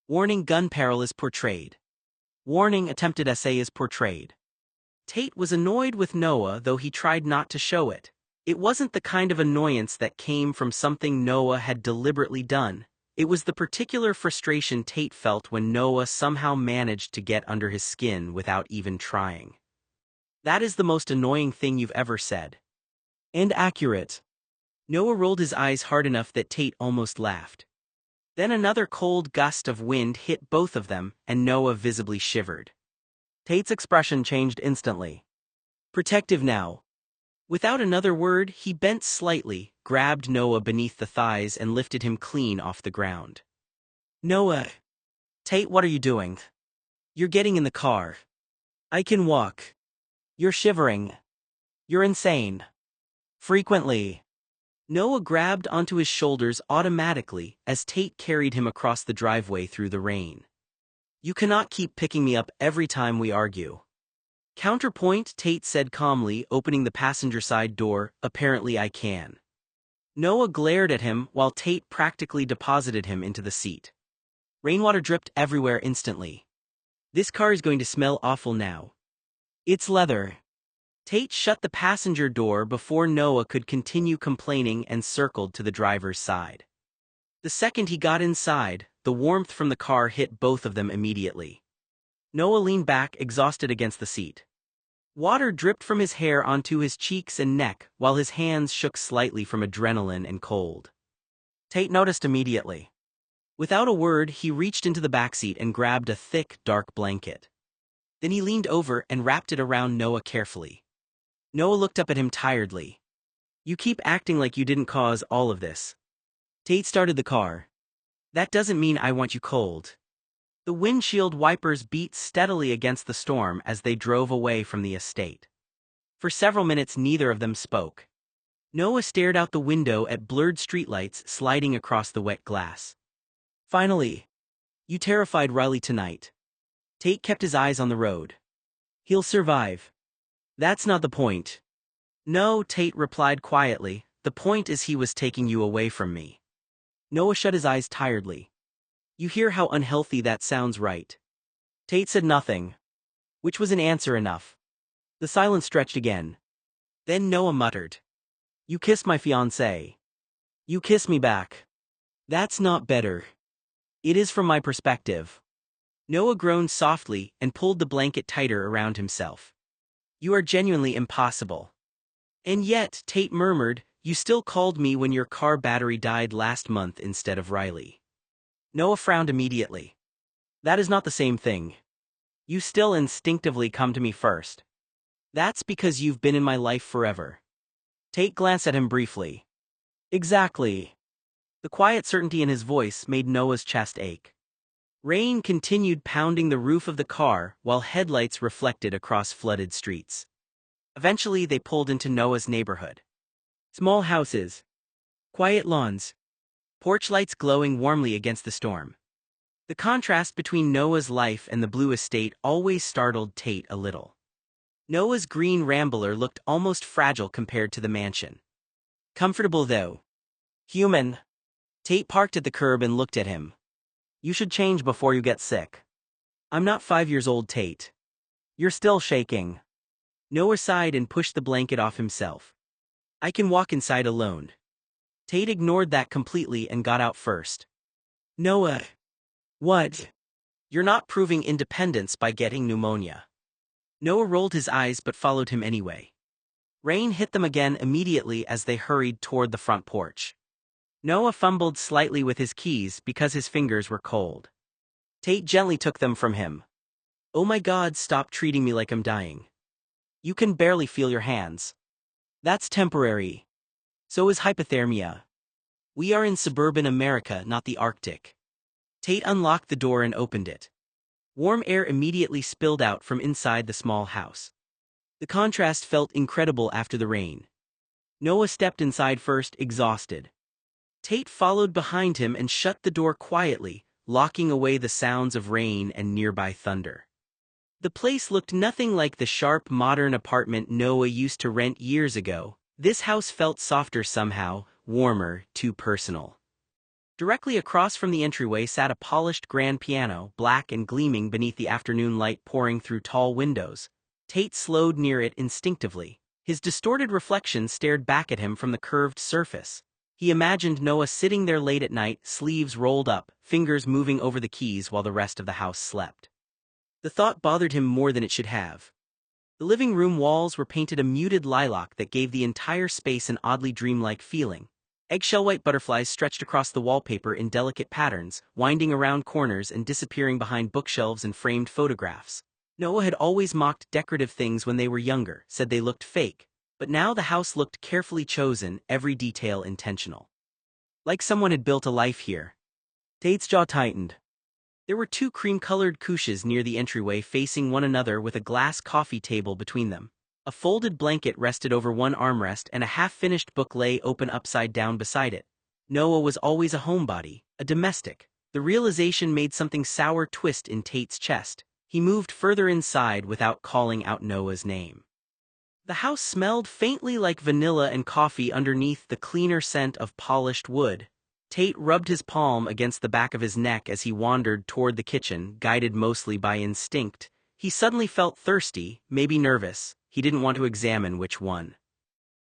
Warning, gun peril is portrayed. Warning, attempted essay is portrayed. Tate was annoyed with Noah, though he tried not to show it. It wasn't the kind of annoyance that came from something Noah had deliberately done. It was the particular frustration Tate felt when Noah somehow managed to get under his skin without even trying. That is the most annoying thing you've ever said. And accurate. Noah rolled his eyes hard enough that Tate almost laughed. Then another cold gust of wind hit both of them, and Noah visibly shivered. Tate's expression changed instantly. Protective now. Without another word, he bent slightly, grabbed Noah beneath the thighs and lifted him clean off the ground. Noah. Tate, what are you doing? You're getting in the car. I can walk. You're shivering. You're insane. Frequently. Noah grabbed onto his shoulders automatically as Tate carried him across the driveway through the rain. You cannot keep picking me up every time we argue. Counterpoint, Tate said calmly, opening the passenger side door. Apparently I can. Noah glared at him while Tate practically deposited him into the seat. Rainwater dripped everywhere instantly. This car is going to smell awful now. It's leather. Tate shut the passenger door before Noah could continue complaining and circled to the driver's side. The second he got inside, the warmth from the car hit both of them immediately. Noah leaned back, exhausted against the seat. Water dripped from his hair onto his cheeks and neck, while his hands shook slightly from adrenaline and cold. Tate noticed immediately. Without a word, he reached into the backseat and grabbed a thick, dark blanket. Then he leaned over and wrapped it around Noah carefully. Noah looked up at him tiredly. You keep acting like you didn't cause all of this. Tate started the car. That doesn't mean I want you cold. The windshield wipers beat steadily against the storm as they drove away from the estate. For several minutes neither of them spoke. Noah stared out the window at blurred streetlights sliding across the wet glass. Finally. You terrified Riley tonight. Tate kept his eyes on the road. He'll survive. That's not the point. No, Tate replied quietly, the point is he was taking you away from me. Noah shut his eyes tiredly. You hear how unhealthy that sounds, right? Tate said nothing. Which was an answer enough. The silence stretched again. Then Noah muttered. You kissed my fiancée. You kiss me back. That's not better. It is from my perspective. Noah groaned softly and pulled the blanket tighter around himself. You are genuinely impossible. And yet, Tate murmured, you still called me when your car battery died last month instead of Riley. Noah frowned immediately. That is not the same thing. You still instinctively come to me first. That's because you've been in my life forever. Tate glanced at him briefly. Exactly. The quiet certainty in his voice made Noah's chest ache. Rain continued pounding the roof of the car while headlights reflected across flooded streets. Eventually they pulled into Noah's neighborhood. Small houses. Quiet lawns. Porch lights glowing warmly against the storm. The contrast between Noah's life and the blue estate always startled Tate a little. Noah's green Rambler looked almost fragile compared to the mansion. Comfortable though. Human. Tate parked at the curb and looked at him. You should change before you get sick. I'm not 5 years old, Tate. You're still shaking. Noah sighed and pushed the blanket off himself. I can walk inside alone. Tate ignored that completely and got out first. Noah. What? You're not proving independence by getting pneumonia. Noah rolled his eyes but followed him anyway. Rain hit them again immediately as they hurried toward the front porch. Noah fumbled slightly with his keys because his fingers were cold. Tate gently took them from him. Oh my God, stop treating me like I'm dying. You can barely feel your hands. That's temporary. So is hypothermia. We are in suburban America, not the Arctic. Tate unlocked the door and opened it. Warm air immediately spilled out from inside the small house. The contrast felt incredible after the rain. Noah stepped inside first, exhausted. Tate followed behind him and shut the door quietly, locking away the sounds of rain and nearby thunder. The place looked nothing like the sharp modern apartment Noah used to rent years ago. This house felt softer somehow, warmer, too personal. Directly across from the entryway sat a polished grand piano, black and gleaming beneath the afternoon light pouring through tall windows. Tate slowed near it instinctively. His distorted reflection stared back at him from the curved surface. He imagined Noah sitting there late at night, sleeves rolled up, fingers moving over the keys while the rest of the house slept. The thought bothered him more than it should have. The living room walls were painted a muted lilac that gave the entire space an oddly dreamlike feeling. Eggshell-white butterflies stretched across the wallpaper in delicate patterns, winding around corners and disappearing behind bookshelves and framed photographs. Noah had always mocked decorative things when they were younger, said they looked fake, but now the house looked carefully chosen, every detail intentional. Like someone had built a life here. Tate's jaw tightened. There were two cream-colored couches near the entryway facing one another with a glass coffee table between them. A folded blanket rested over one armrest and a half-finished book lay open upside down beside it. Noah was always a homebody, a domestic. The realization made something sour twist in Tate's chest. He moved further inside without calling out Noah's name. The house smelled faintly like vanilla and coffee underneath the cleaner scent of polished wood. Tate rubbed his palm against the back of his neck as he wandered toward the kitchen, guided mostly by instinct. He suddenly felt thirsty, maybe nervous. He didn't want to examine which one.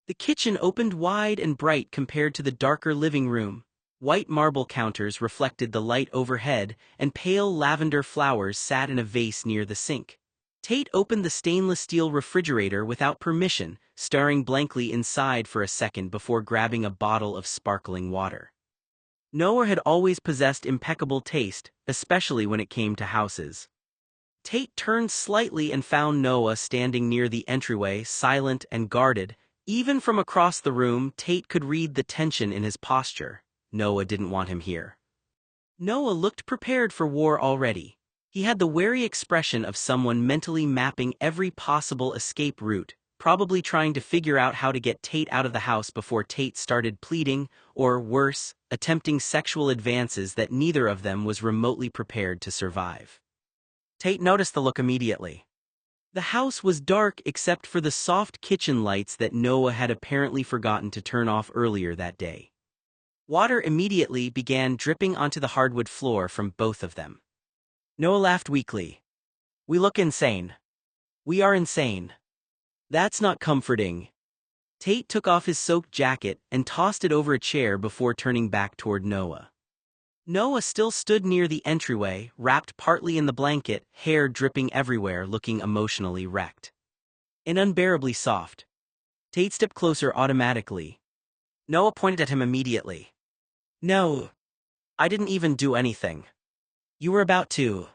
The kitchen opened wide and bright compared to the darker living room. White marble counters reflected the light overhead, and pale lavender flowers sat in a vase near the sink. Tate opened the stainless steel refrigerator without permission, staring blankly inside for a second before grabbing a bottle of sparkling water. Noah had always possessed impeccable taste, especially when it came to houses. Tate turned slightly and found Noah standing near the entryway, silent and guarded. Even from across the room, Tate could read the tension in his posture. Noah didn't want him here. Noah looked prepared for war already. He had the wary expression of someone mentally mapping every possible escape route, probably trying to figure out how to get Tate out of the house before Tate started pleading, or worse, attempting sexual advances that neither of them was remotely prepared to survive. Tate noticed the look immediately. The house was dark except for the soft kitchen lights that Noah had apparently forgotten to turn off earlier that day. Water immediately began dripping onto the hardwood floor from both of them. Noah laughed weakly. "We look insane. We are insane. That's not comforting." Tate took off his soaked jacket and tossed it over a chair before turning back toward Noah. Noah still stood near the entryway, wrapped partly in the blanket, hair dripping everywhere, looking emotionally wrecked. And unbearably soft. Tate stepped closer automatically. Noah pointed at him immediately. "No. I didn't even do anything. You were about to.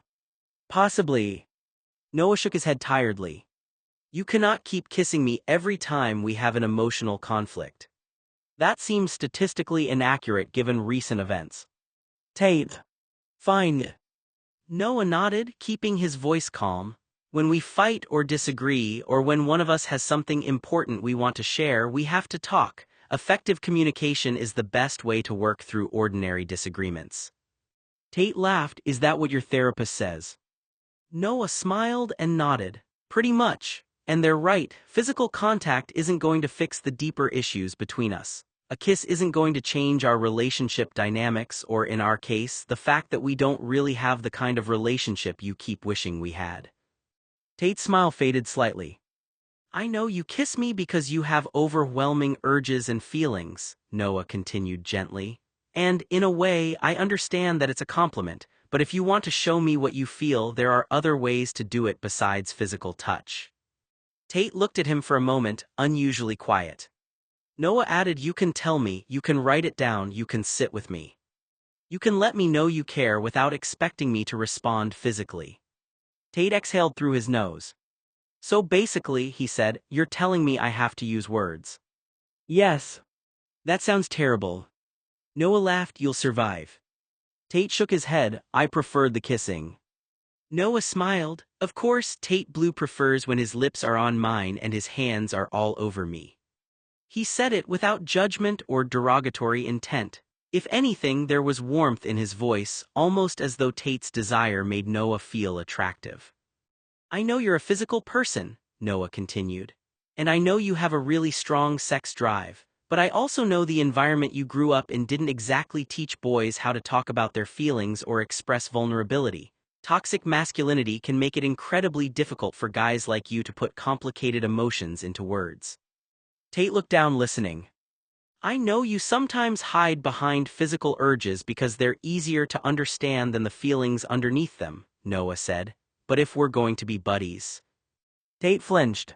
Possibly." Noah shook his head tiredly. "You cannot keep kissing me every time we have an emotional conflict. That seems statistically inaccurate given recent events." "Tate. Fine." Noah nodded, keeping his voice calm. "When we fight or disagree, or when one of us has something important we want to share, we have to talk. Effective communication is the best way to work through ordinary disagreements." Tate laughed. "Is that what your therapist says?" Noah smiled and nodded. "Pretty much. And they're right, physical contact isn't going to fix the deeper issues between us. A kiss isn't going to change our relationship dynamics, or in our case, the fact that we don't really have the kind of relationship you keep wishing we had." Tate's smile faded slightly. "I know you kiss me because you have overwhelming urges and feelings," Noah continued gently. "And, in a way, I understand that it's a compliment, but if you want to show me what you feel, there are other ways to do it besides physical touch." Tate looked at him for a moment, unusually quiet. Noah added, "You can tell me, you can write it down, you can sit with me. You can let me know you care without expecting me to respond physically." Tate exhaled through his nose. "So basically," he said, "you're telling me I have to use words." "Yes." "That sounds terrible." Noah laughed. "You'll survive." Tate shook his head. "I preferred the kissing." Noah smiled. "Of course, Tate Blue prefers when his lips are on mine and his hands are all over me." He said it without judgment or derogatory intent. If anything, there was warmth in his voice, almost as though Tate's desire made Noah feel attractive. "I know you're a physical person," Noah continued. "And I know you have a really strong sex drive, But I also know the environment you grew up in didn't exactly teach boys how to talk about their feelings or express vulnerability. Toxic masculinity can make it incredibly difficult for guys like you to put complicated emotions into words. Tate looked down, listening. I know you sometimes hide behind physical urges because they're easier to understand than the feelings underneath them, Noah said. But if we're going to be buddies. Tate flinched.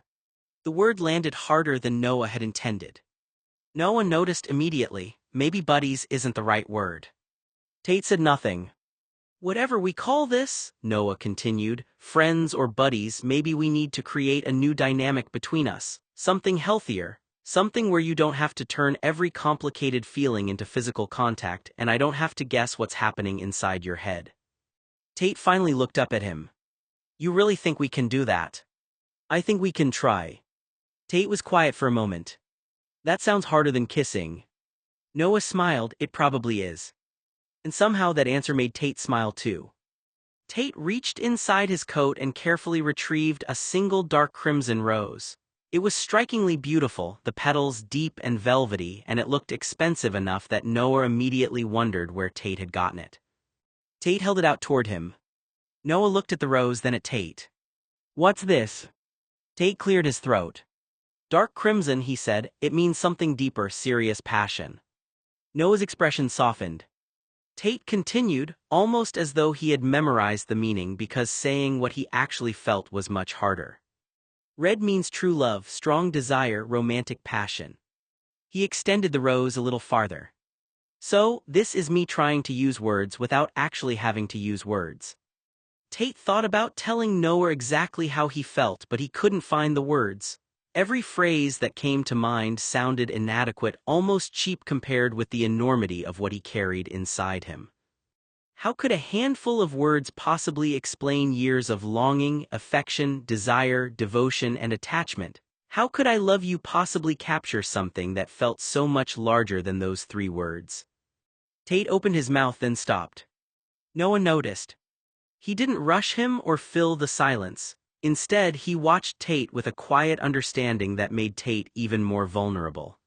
The word landed harder than Noah had intended. Noah noticed immediately, maybe buddies isn't the right word. Tate said nothing. Whatever we call this, Noah continued, friends or buddies, maybe we need to create a new dynamic between us, something healthier, something where you don't have to turn every complicated feeling into physical contact and I don't have to guess what's happening inside your head. Tate finally looked up at him. You really think we can do that? I think we can try. Tate was quiet for a moment. That sounds harder than kissing. Noah smiled, it probably is. And somehow that answer made Tate smile too. Tate reached inside his coat and carefully retrieved a single dark crimson rose. It was strikingly beautiful, the petals deep and velvety, and it looked expensive enough that Noah immediately wondered where Tate had gotten it. Tate held it out toward him. Noah looked at the rose, then at Tate. What's this? Tate cleared his throat. Dark crimson, he said, it means something deeper, serious passion. Noah's expression softened. Tate continued, almost as though he had memorized the meaning because saying what he actually felt was much harder. Red means true love, strong desire, romantic passion. He extended the rose a little farther. So, this is me trying to use words without actually having to use words. Tate thought about telling Noah exactly how he felt, but he couldn't find the words. Every phrase that came to mind sounded inadequate, almost cheap compared with the enormity of what he carried inside him. How could a handful of words possibly explain years of longing, affection, desire, devotion, and attachment? How could I love you possibly capture something that felt so much larger than those 3 words? Tate opened his mouth, then stopped. Noah noticed. He didn't rush him or fill the silence. Instead, he watched Tate with a quiet understanding that made Tate even more vulnerable.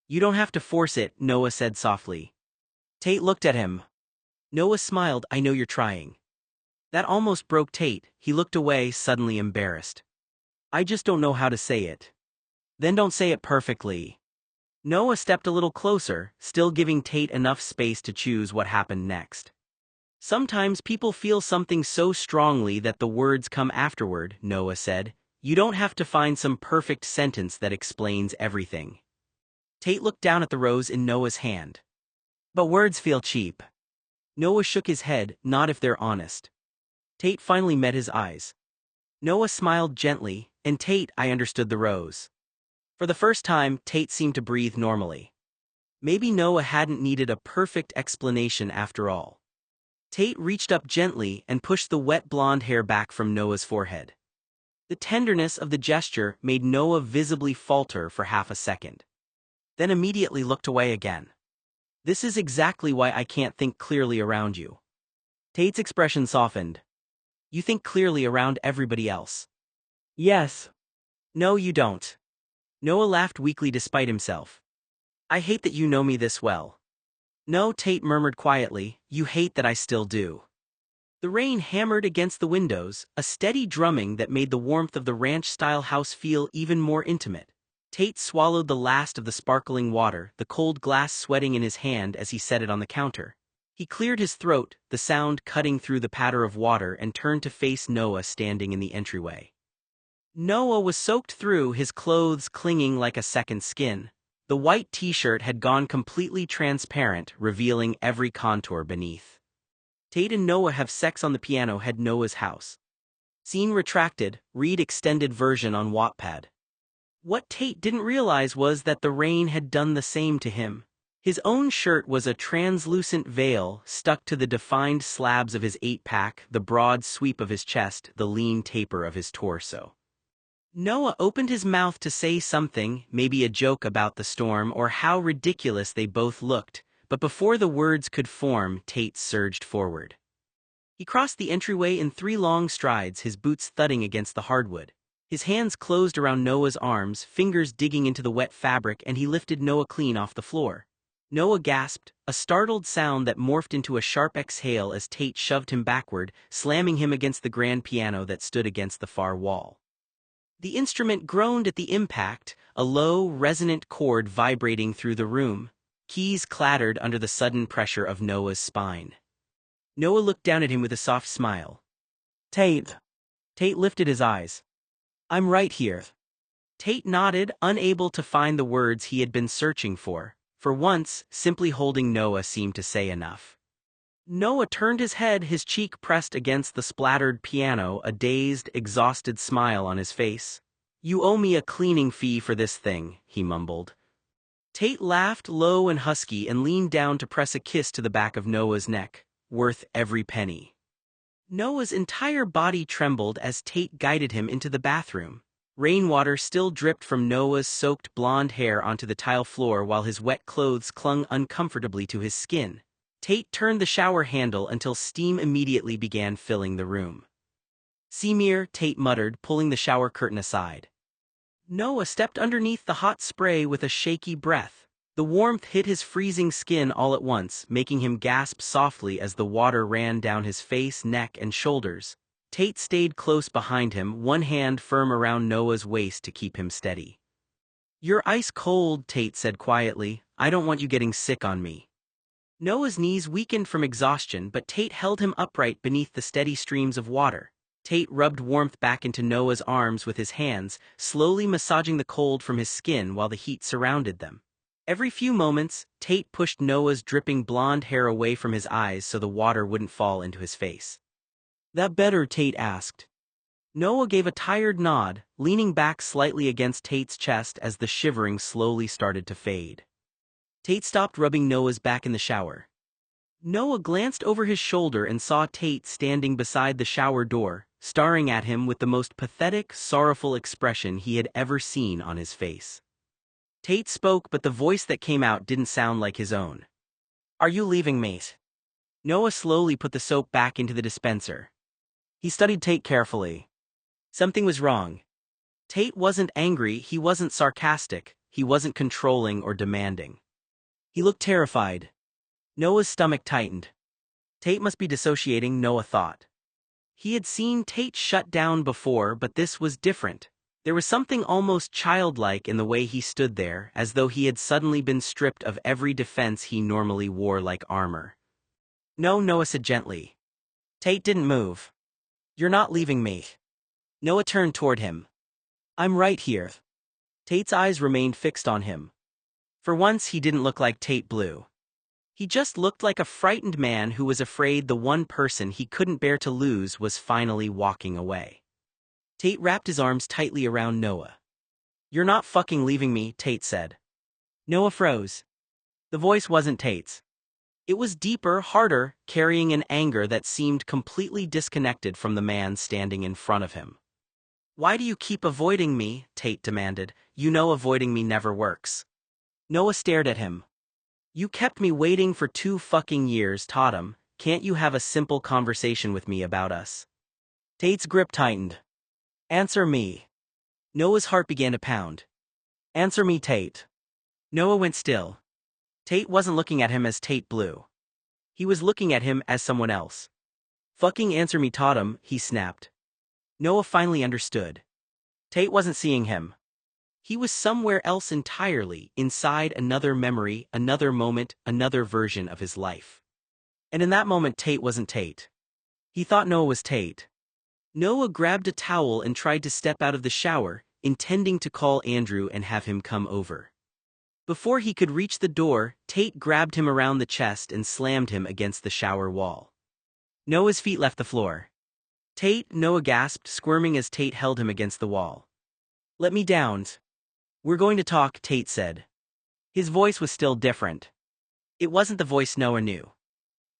You don't have to force it, Noah said softly. Tate looked at him. Noah smiled, I know you're trying. That almost broke Tate. He looked away, suddenly embarrassed. I just don't know how to say it. Then don't say it perfectly. Noah stepped a little closer, still giving Tate enough space to choose what happened next. Sometimes people feel something so strongly that the words come afterward, Noah said. You don't have to find some perfect sentence that explains everything. Tate looked down at the rose in Noah's hand. But words feel cheap. Noah shook his head, not if they're honest. Tate finally met his eyes. Noah smiled gently, and Tate, I understood the rose. For the first time, Tate seemed to breathe normally. Maybe Noah hadn't needed a perfect explanation after all. Tate reached up gently and pushed the wet blonde hair back from Noah's forehead. The tenderness of the gesture made Noah visibly falter for half a second. Then immediately looked away again. This is exactly why I can't think clearly around you. Tate's expression softened. You think clearly around everybody else. Yes. No, you don't. Noah laughed weakly despite himself. I hate that you know me this well. No, Tate murmured quietly, you hate that I still do. The rain hammered against the windows, a steady drumming that made the warmth of the ranch-style house feel even more intimate. Tate swallowed the last of the sparkling water, the cold glass sweating in his hand as he set it on the counter. He cleared his throat, the sound cutting through the patter of water, and turned to face Noah standing in the entryway. Noah was soaked through, his clothes clinging like a second skin. The white t-shirt had gone completely transparent, revealing every contour beneath. Tate and Noah have sex on the piano at Noah's house. Scene retracted, read extended version on Wattpad. What Tate didn't realize was that the rain had done the same to him. His own shirt was a translucent veil stuck to the defined slabs of his 8-pack, the broad sweep of his chest, the lean taper of his torso. Noah opened his mouth to say something, maybe a joke about the storm or how ridiculous they both looked, but before the words could form, Tate surged forward. He crossed the entryway in 3 long strides, his boots thudding against the hardwood. His hands closed around Noah's arms, fingers digging into the wet fabric, and he lifted Noah clean off the floor. Noah gasped, a startled sound that morphed into a sharp exhale as Tate shoved him backward, slamming him against the grand piano that stood against the far wall. The instrument groaned at the impact, a low, resonant chord vibrating through the room. Keys clattered under the sudden pressure of Noah's spine. Noah looked down at him with a soft smile. "Tate." Tate lifted his eyes. "I'm right here." Tate nodded, unable to find the words he had been searching for. For once, simply holding Noah seemed to say enough. Noah turned his head, his cheek pressed against the splattered piano, a dazed, exhausted smile on his face. "You owe me a cleaning fee for this thing," he mumbled. Tate laughed low and husky and leaned down to press a kiss to the back of Noah's neck. "Worth every penny." Noah's entire body trembled as Tate guided him into the bathroom. Rainwater still dripped from Noah's soaked blonde hair onto the tile floor while his wet clothes clung uncomfortably to his skin. Tate turned the shower handle until steam immediately began filling the room. "Semir," Tate muttered, pulling the shower curtain aside. Noah stepped underneath the hot spray with a shaky breath. The warmth hit his freezing skin all at once, making him gasp softly as the water ran down his face, neck, and shoulders. Tate stayed close behind him, one hand firm around Noah's waist to keep him steady. "You're ice cold," Tate said quietly. "I don't want you getting sick on me." Noah's knees weakened from exhaustion, but Tate held him upright beneath the steady streams of water. Tate rubbed warmth back into Noah's arms with his hands, slowly massaging the cold from his skin while the heat surrounded them. Every few moments, Tate pushed Noah's dripping blonde hair away from his eyes so the water wouldn't fall into his face. "That better?" Tate asked. Noah gave a tired nod, leaning back slightly against Tate's chest as the shivering slowly started to fade. Tate stopped rubbing Noah's back in the shower. Noah glanced over his shoulder and saw Tate standing beside the shower door, staring at him with the most pathetic, sorrowful expression he had ever seen on his face. Tate spoke, but the voice that came out didn't sound like his own. "Are you leaving me?" Noah slowly put the soap back into the dispenser. He studied Tate carefully. Something was wrong. Tate wasn't angry, he wasn't sarcastic, he wasn't controlling or demanding. He looked terrified. Noah's stomach tightened. Tate must be dissociating, Noah thought. He had seen Tate shut down before, but this was different. There was something almost childlike in the way he stood there, as though he had suddenly been stripped of every defense he normally wore like armor. "No," Noah said gently. Tate didn't move. "You're not leaving me." Noah turned toward him. "I'm right here." Tate's eyes remained fixed on him. For once he didn't look like Tate Blue. He just looked like a frightened man who was afraid the one person he couldn't bear to lose was finally walking away. Tate wrapped his arms tightly around Noah. "You're not fucking leaving me," Tate said. Noah froze. The voice wasn't Tate's. It was deeper, harder, carrying an anger that seemed completely disconnected from the man standing in front of him. "Why do you keep avoiding me?" Tate demanded. "You know avoiding me never works." Noah stared at him. "You kept me waiting for 2 fucking years, Tatum. Can't you have a simple conversation with me about us?" Tate's grip tightened. "Answer me." Noah's heart began to pound. "Answer me, Tate." Noah went still. Tate wasn't looking at him as Tate Blue. He was looking at him as someone else. "Fucking answer me, Tatum," he snapped. Noah finally understood. Tate wasn't seeing him. He was somewhere else entirely, inside another memory, another moment, another version of his life. And in that moment Tate wasn't Tate. He thought Noah was Tate. Noah grabbed a towel and tried to step out of the shower, intending to call Andrew and have him come over. Before he could reach the door, Tate grabbed him around the chest and slammed him against the shower wall. Noah's feet left the floor. "Tate," Noah gasped, squirming as Tate held him against the wall. "Let me down." "We're going to talk," Tate said. His voice was still different. It wasn't the voice Noah knew.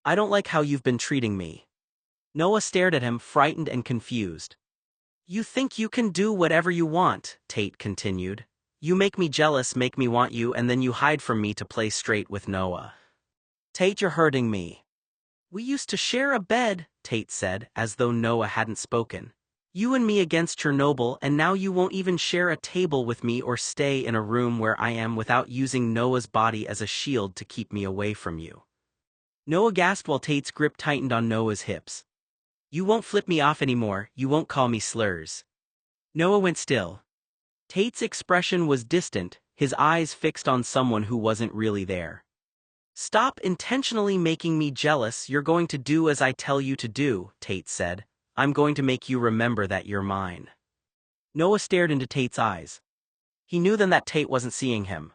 "I don't like how you've been treating me." Noah stared at him, frightened and confused. "You think you can do whatever you want," Tate continued. "You make me jealous, make me want you, and then you hide from me to play straight with Noah." "Tate, you're hurting me." "We used to share a bed," Tate said, as though Noah hadn't spoken. You and me against Chernobyl, and now you won't even share a table with me or stay in a room where I am without using Noah's body as a shield to keep me away from you." Noah gasped while Tate's grip tightened on Noah's hips. "You won't flip me off anymore, you won't call me slurs." Noah went still. Tate's expression was distant, his eyes fixed on someone who wasn't really there. "Stop intentionally making me jealous, you're going to do as I tell you to do," Tate said. "I'm going to make you remember that you're mine." Noah stared into Tate's eyes. He knew then that Tate wasn't seeing him.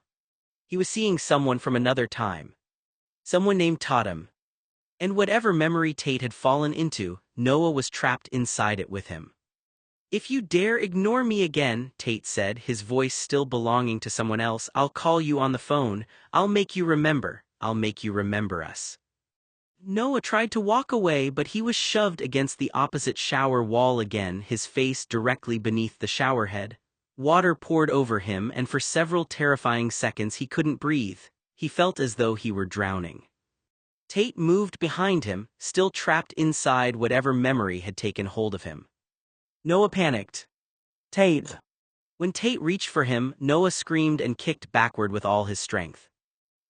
He was seeing someone from another time. Someone named Totem. And whatever memory Tate had fallen into, Noah was trapped inside it with him. "If you dare ignore me again," Tate said, his voice still belonging to someone else, "I'll call you on the phone. I'll make you remember. I'll make you remember us." Noah tried to walk away, but he was shoved against the opposite shower wall again, his face directly beneath the shower head. Water poured over him, and for several terrifying seconds he couldn't breathe. He felt as though he were drowning. Tate moved behind him, still trapped inside whatever memory had taken hold of him. Noah panicked. "Tate!" When Tate reached for him, Noah screamed and kicked backward with all his strength.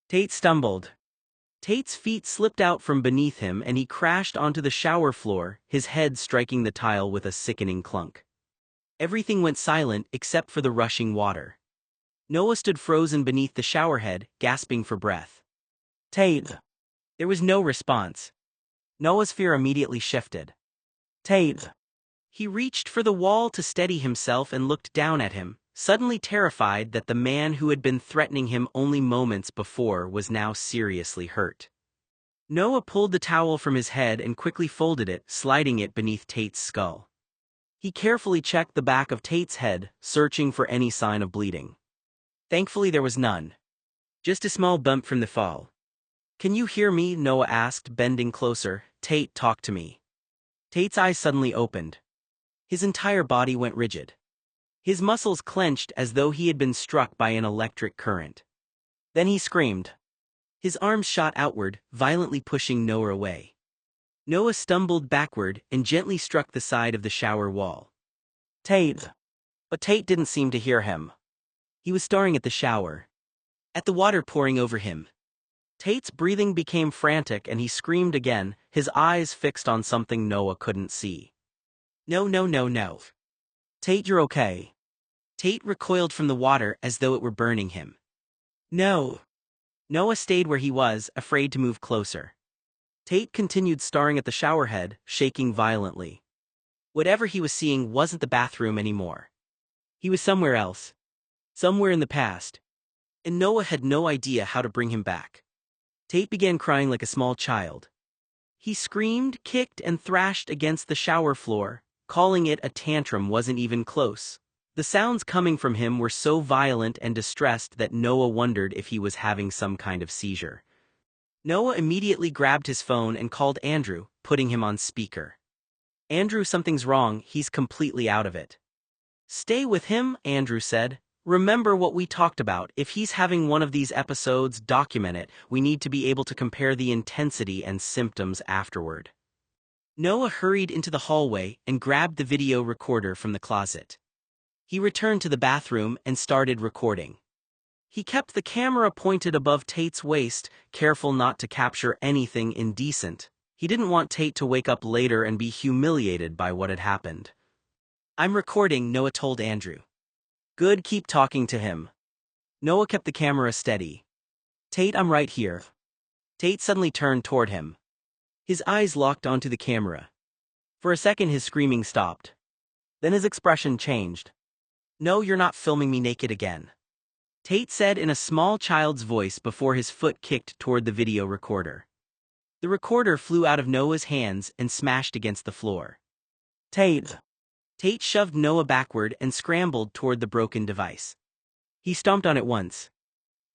Tate stumbled. Tate's feet slipped out from beneath him and he crashed onto the shower floor, his head striking the tile with a sickening clunk. Everything went silent except for the rushing water. Noah stood frozen beneath the showerhead, gasping for breath. "Tate!" There was no response. Noah's fear immediately shifted. "Tate!" He reached for the wall to steady himself and looked down at him, suddenly terrified that the man who had been threatening him only moments before was now seriously hurt. Noah pulled the towel from his head and quickly folded it, sliding it beneath Tate's skull. He carefully checked the back of Tate's head, searching for any sign of bleeding. Thankfully there was none. Just a small bump from the fall. "Can you hear me?" Noah asked, bending closer. "Tate, talk to me." Tate's eyes suddenly opened. His entire body went rigid. His muscles clenched as though he had been struck by an electric current. Then he screamed. His arms shot outward, violently pushing Noah away. Noah stumbled backward and gently struck the side of the shower wall. "Tate!" But Tate didn't seem to hear him. He was staring at the shower. At the water pouring over him. Tate's breathing became frantic and he screamed again, his eyes fixed on something Noah couldn't see. "No, no, no, no. Tate, you're okay." Tate recoiled from the water as though it were burning him. "No." Noah stayed where he was, afraid to move closer. Tate continued staring at the showerhead, shaking violently. Whatever he was seeing wasn't the bathroom anymore. He was somewhere else. Somewhere in the past. And Noah had no idea how to bring him back. Tate began crying like a small child. He screamed, kicked, and thrashed against the shower floor. Calling it a tantrum wasn't even close. The sounds coming from him were so violent and distressed that Noah wondered if he was having some kind of seizure. Noah immediately grabbed his phone and called Andrew, putting him on speaker. "Andrew, something's wrong, he's completely out of it." "Stay with him," Andrew said. "Remember what we talked about. If he's having one of these episodes, document it. We need to be able to compare the intensity and symptoms afterward." Noah hurried into the hallway and grabbed the video recorder from the closet. He returned to the bathroom and started recording. He kept the camera pointed above Tate's waist, careful not to capture anything indecent. He didn't want Tate to wake up later and be humiliated by what had happened. "I'm recording," Noah told Andrew. "Good, keep talking to him." Noah kept the camera steady. "Tate, I'm right here." Tate suddenly turned toward him. His eyes locked onto the camera. For a second his screaming stopped. Then his expression changed. "No, you're not filming me naked again," Tate said in a small child's voice before his foot kicked toward the video recorder. The recorder flew out of Noah's hands and smashed against the floor. "Tate!" Tate shoved Noah backward and scrambled toward the broken device. He stomped on it once.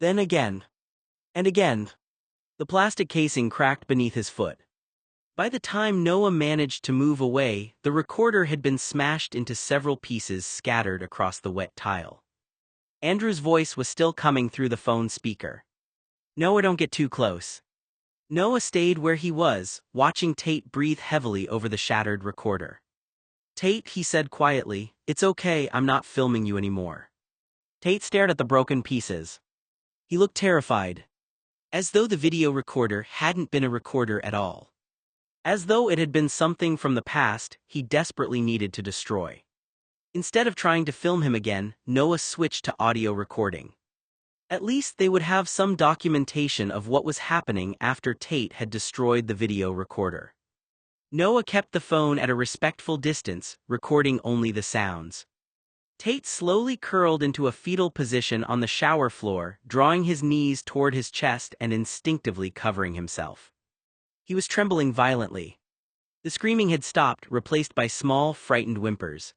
Then again. And again. The plastic casing cracked beneath his foot. By the time Noah managed to move away, the recorder had been smashed into several pieces scattered across the wet tile. Andrew's voice was still coming through the phone speaker. "Noah, don't get too close." Noah stayed where he was, watching Tate breathe heavily over the shattered recorder. Tate, he said quietly, it's okay, I'm not filming you anymore. Tate stared at the broken pieces. He looked terrified. As though the video recorder hadn't been a recorder at all. As though it had been something from the past he desperately needed to destroy. Instead of trying to film him again, Noah switched to audio recording. At least they would have some documentation of what was happening after Tate had destroyed the video recorder. Noah kept the phone at a respectful distance, recording only the sounds. Tate slowly curled into a fetal position on the shower floor, drawing his knees toward his chest and instinctively covering himself. He was trembling violently. The screaming had stopped, replaced by small, frightened whimpers.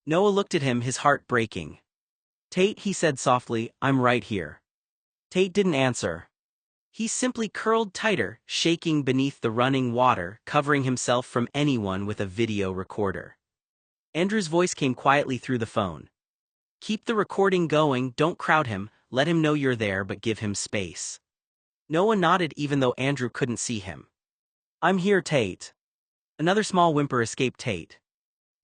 Noah looked at him, his heart breaking. Tate, he said softly, I'm right here. Tate didn't answer. He simply curled tighter, shaking beneath the running water, covering himself from anyone with a video recorder. Andrew's voice came quietly through the phone. Keep the recording going, don't crowd him, let him know you're there but give him space. Noah nodded even though Andrew couldn't see him. I'm here, Tate. Another small whimper escaped Tate.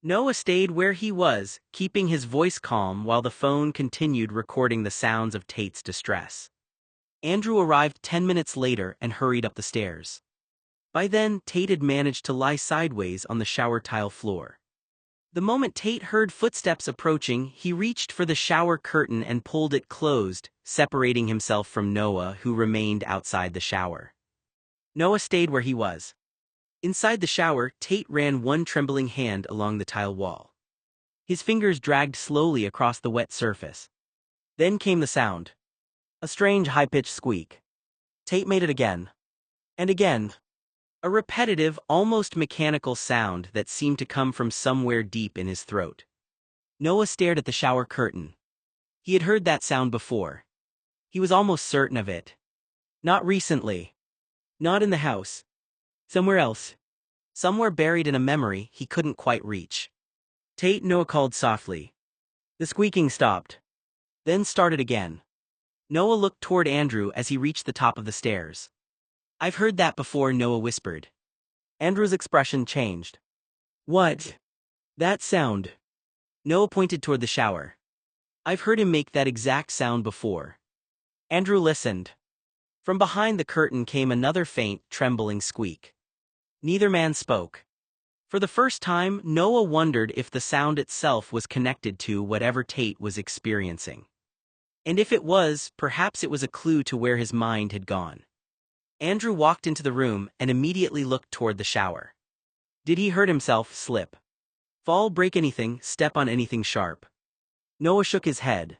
Noah stayed where he was, keeping his voice calm while the phone continued recording the sounds of Tate's distress. Andrew arrived 10 minutes later and hurried up the stairs. By then, Tate had managed to lie sideways on the shower tile floor. The moment Tate heard footsteps approaching, he reached for the shower curtain and pulled it closed, separating himself from Noah, who remained outside the shower. Noah stayed where he was. Inside the shower, Tate ran one trembling hand along the tile wall. His fingers dragged slowly across the wet surface. Then came the sound. A strange high-pitched squeak. Tate made it again. And again. A repetitive, almost mechanical sound that seemed to come from somewhere deep in his throat. Noah stared at the shower curtain. He had heard that sound before. He was almost certain of it. Not recently. Not in the house. Somewhere else. Somewhere buried in a memory he couldn't quite reach. Tate, Noah called softly. The squeaking stopped. Then started again. Noah looked toward Andrew as he reached the top of the stairs. I've heard that before, Noah whispered. Andrew's expression changed. What? That sound. Noah pointed toward the shower. I've heard him make that exact sound before. Andrew listened. From behind the curtain came another faint, trembling squeak. Neither man spoke. For the first time, Noah wondered if the sound itself was connected to whatever Tate was experiencing. And if it was, perhaps it was a clue to where his mind had gone. Andrew walked into the room and immediately looked toward the shower. Did he hurt himself, slip, fall, break anything, step on anything sharp? Noah shook his head.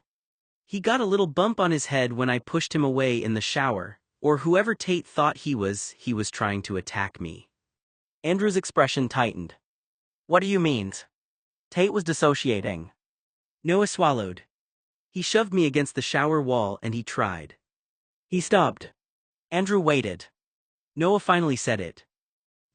He got a little bump on his head when I pushed him away in the shower, or whoever Tate thought he was trying to attack me. Andrew's expression tightened. What do you mean? Tate was dissociating. Noah swallowed. He shoved me against the shower wall and he tried. He stopped. Andrew waited. Noah finally said it.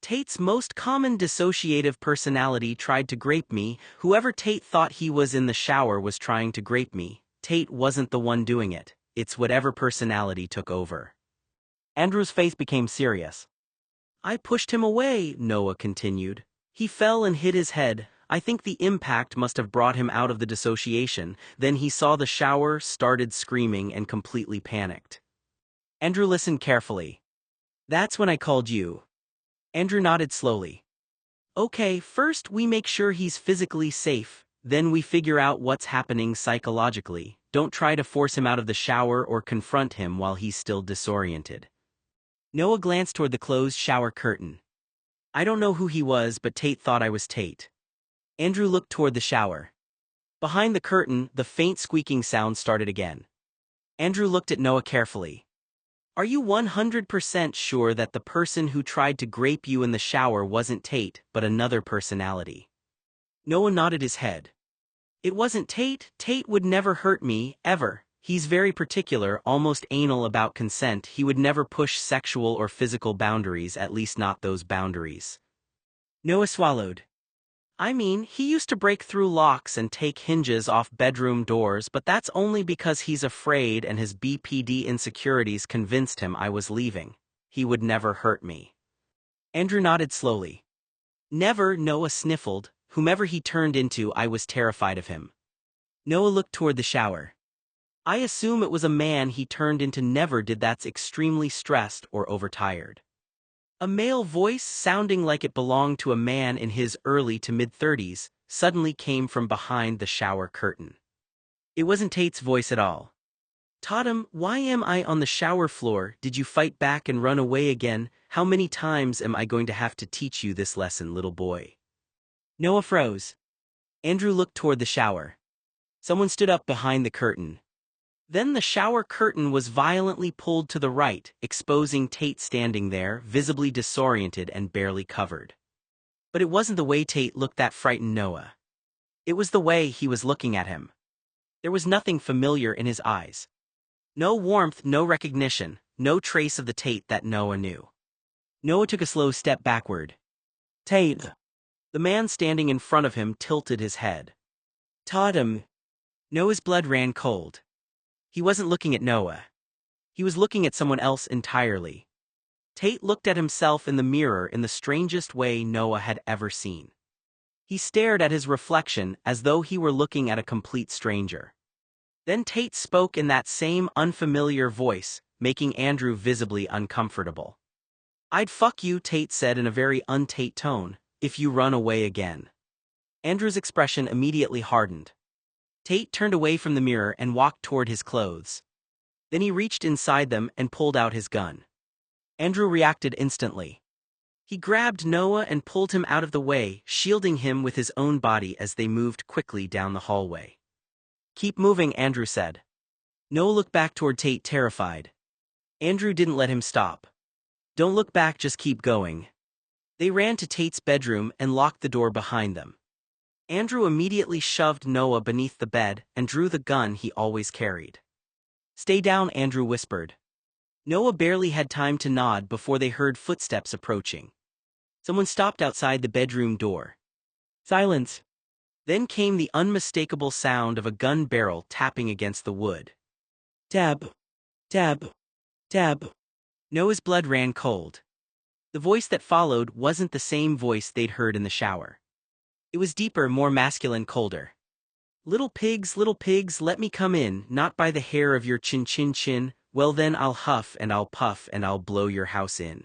Tate's most common dissociative personality tried to grape me. Whoever Tate thought he was in the shower was trying to grape me. Tate wasn't the one doing it. It's whatever personality took over. Andrew's face became serious. I pushed him away, Noah continued. He fell and hit his head. I think the impact must have brought him out of the dissociation. Then he saw the shower, started screaming, and completely panicked. Andrew listened carefully. That's when I called you. Andrew nodded slowly. Okay, first we make sure he's physically safe, then we figure out what's happening psychologically. Don't try to force him out of the shower or confront him while he's still disoriented. Noah glanced toward the closed shower curtain. I don't know who he was, but Tate thought I was Tate. Andrew looked toward the shower. Behind the curtain, the faint squeaking sound started again. Andrew looked at Noah carefully. Are you 100% sure that the person who tried to grape you in the shower wasn't Tate, but another personality? Noah nodded his head. It wasn't Tate. Tate would never hurt me, ever. He's very particular, almost anal about consent. He would never push sexual or physical boundaries, at least not those boundaries. Noah swallowed. I mean, he used to break through locks and take hinges off bedroom doors, but that's only because he's afraid and his BPD insecurities convinced him I was leaving. He would never hurt me. Andrew nodded slowly. Never, Noah sniffled. whomever he turned into, I was terrified of him. Noah looked toward the shower. I assume it was a man he turned into. Never did. That's extremely stressed or overtired. A male voice, sounding like it belonged to a man in his early to mid-30s, suddenly came from behind the shower curtain. It wasn't Tate's voice at all. Totem, why am I on the shower floor? Did you fight back and run away again? How many times am I going to have to teach you this lesson, little boy? Noah froze. Andrew looked toward the shower. Someone stood up behind the curtain. Then the shower curtain was violently pulled to the right, exposing Tate standing there, visibly disoriented and barely covered. But it wasn't the way Tate looked that frightened Noah. It was the way he was looking at him. There was nothing familiar in his eyes. No warmth, no recognition, no trace of the Tate that Noah knew. Noah took a slow step backward. Tate. The man standing in front of him tilted his head. Totem. Noah's blood ran cold. He wasn't looking at Noah. He was looking at someone else entirely. Tate looked at himself in the mirror in the strangest way Noah had ever seen. He stared at his reflection as though he were looking at a complete stranger. Then Tate spoke in that same unfamiliar voice, making Andrew visibly uncomfortable. I'd fuck you, Tate said in a very un-Tate tone, if you run away again. Andrew's expression immediately hardened. Tate turned away from the mirror and walked toward his clothes. Then he reached inside them and pulled out his gun. Andrew reacted instantly. He grabbed Noah and pulled him out of the way, shielding him with his own body as they moved quickly down the hallway. Keep moving, Andrew said. Noah looked back toward Tate, terrified. Andrew didn't let him stop. Don't look back, just keep going. They ran to Tate's bedroom and locked the door behind them. Andrew immediately shoved Noah beneath the bed and drew the gun he always carried. Stay down, Andrew whispered. Noah barely had time to nod before they heard footsteps approaching. Someone stopped outside the bedroom door. Silence. Then came the unmistakable sound of a gun barrel tapping against the wood. Tab. Tab. Tab. Noah's blood ran cold. The voice that followed wasn't the same voice they'd heard in the shower. It was deeper, more masculine, colder. Little pigs, let me come in, not by the hair of your chin. Well then I'll huff and I'll puff and I'll blow your house in.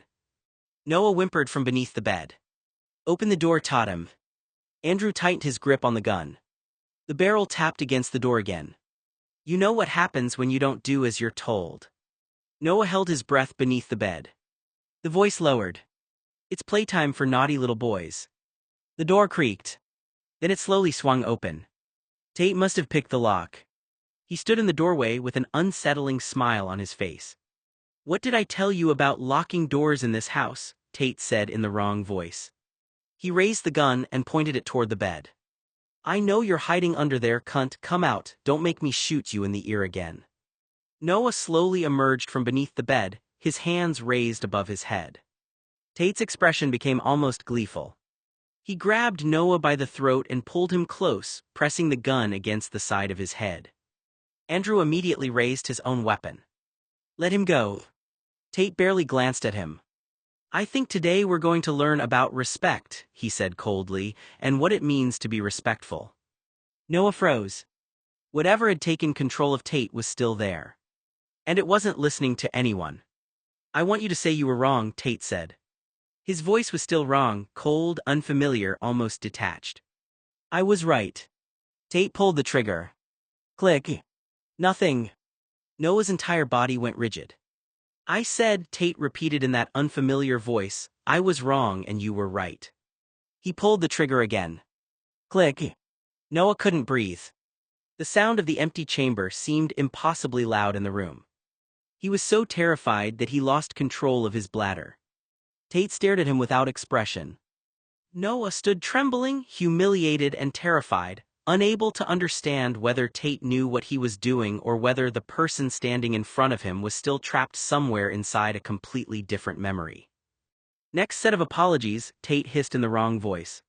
Noah whimpered from beneath the bed. Open the door, Totem. Andrew tightened his grip on the gun. The barrel tapped against the door again. You know what happens when you don't do as you're told. Noah held his breath beneath the bed. The voice lowered. It's playtime for naughty little boys. The door creaked. Then it slowly swung open. Tate must have picked the lock. He stood in the doorway with an unsettling smile on his face. What did I tell you about locking doors in this house? Tate said in the wrong voice. He raised the gun and pointed it toward the bed. I know you're hiding under there, cunt. Come out, don't make me shoot you in the ear again. Noah slowly emerged from beneath the bed, his hands raised above his head. Tate's expression became almost gleeful. He grabbed Noah by the throat and pulled him close, pressing the gun against the side of his head. Andrew immediately raised his own weapon. Let him go. Tate barely glanced at him. I think today we're going to learn about respect, he said coldly, and what it means to be respectful. Noah froze. Whatever had taken control of Tate was still there. And it wasn't listening to anyone. I want you to say you were wrong, Tate said. His voice was still wrong, cold, unfamiliar, almost detached. I was right. Tate pulled the trigger. Click. Nothing. Noah's entire body went rigid. I said, Tate repeated in that unfamiliar voice, I was wrong and you were right. He pulled the trigger again. Click. Noah couldn't breathe. The sound of the empty chamber seemed impossibly loud in the room. He was so terrified that he lost control of his bladder. Tate stared at him without expression. Noah stood trembling, humiliated and terrified, unable to understand whether Tate knew what he was doing or whether the person standing in front of him was still trapped somewhere inside a completely different memory. Next set of apologies, Tate hissed in the wrong voice.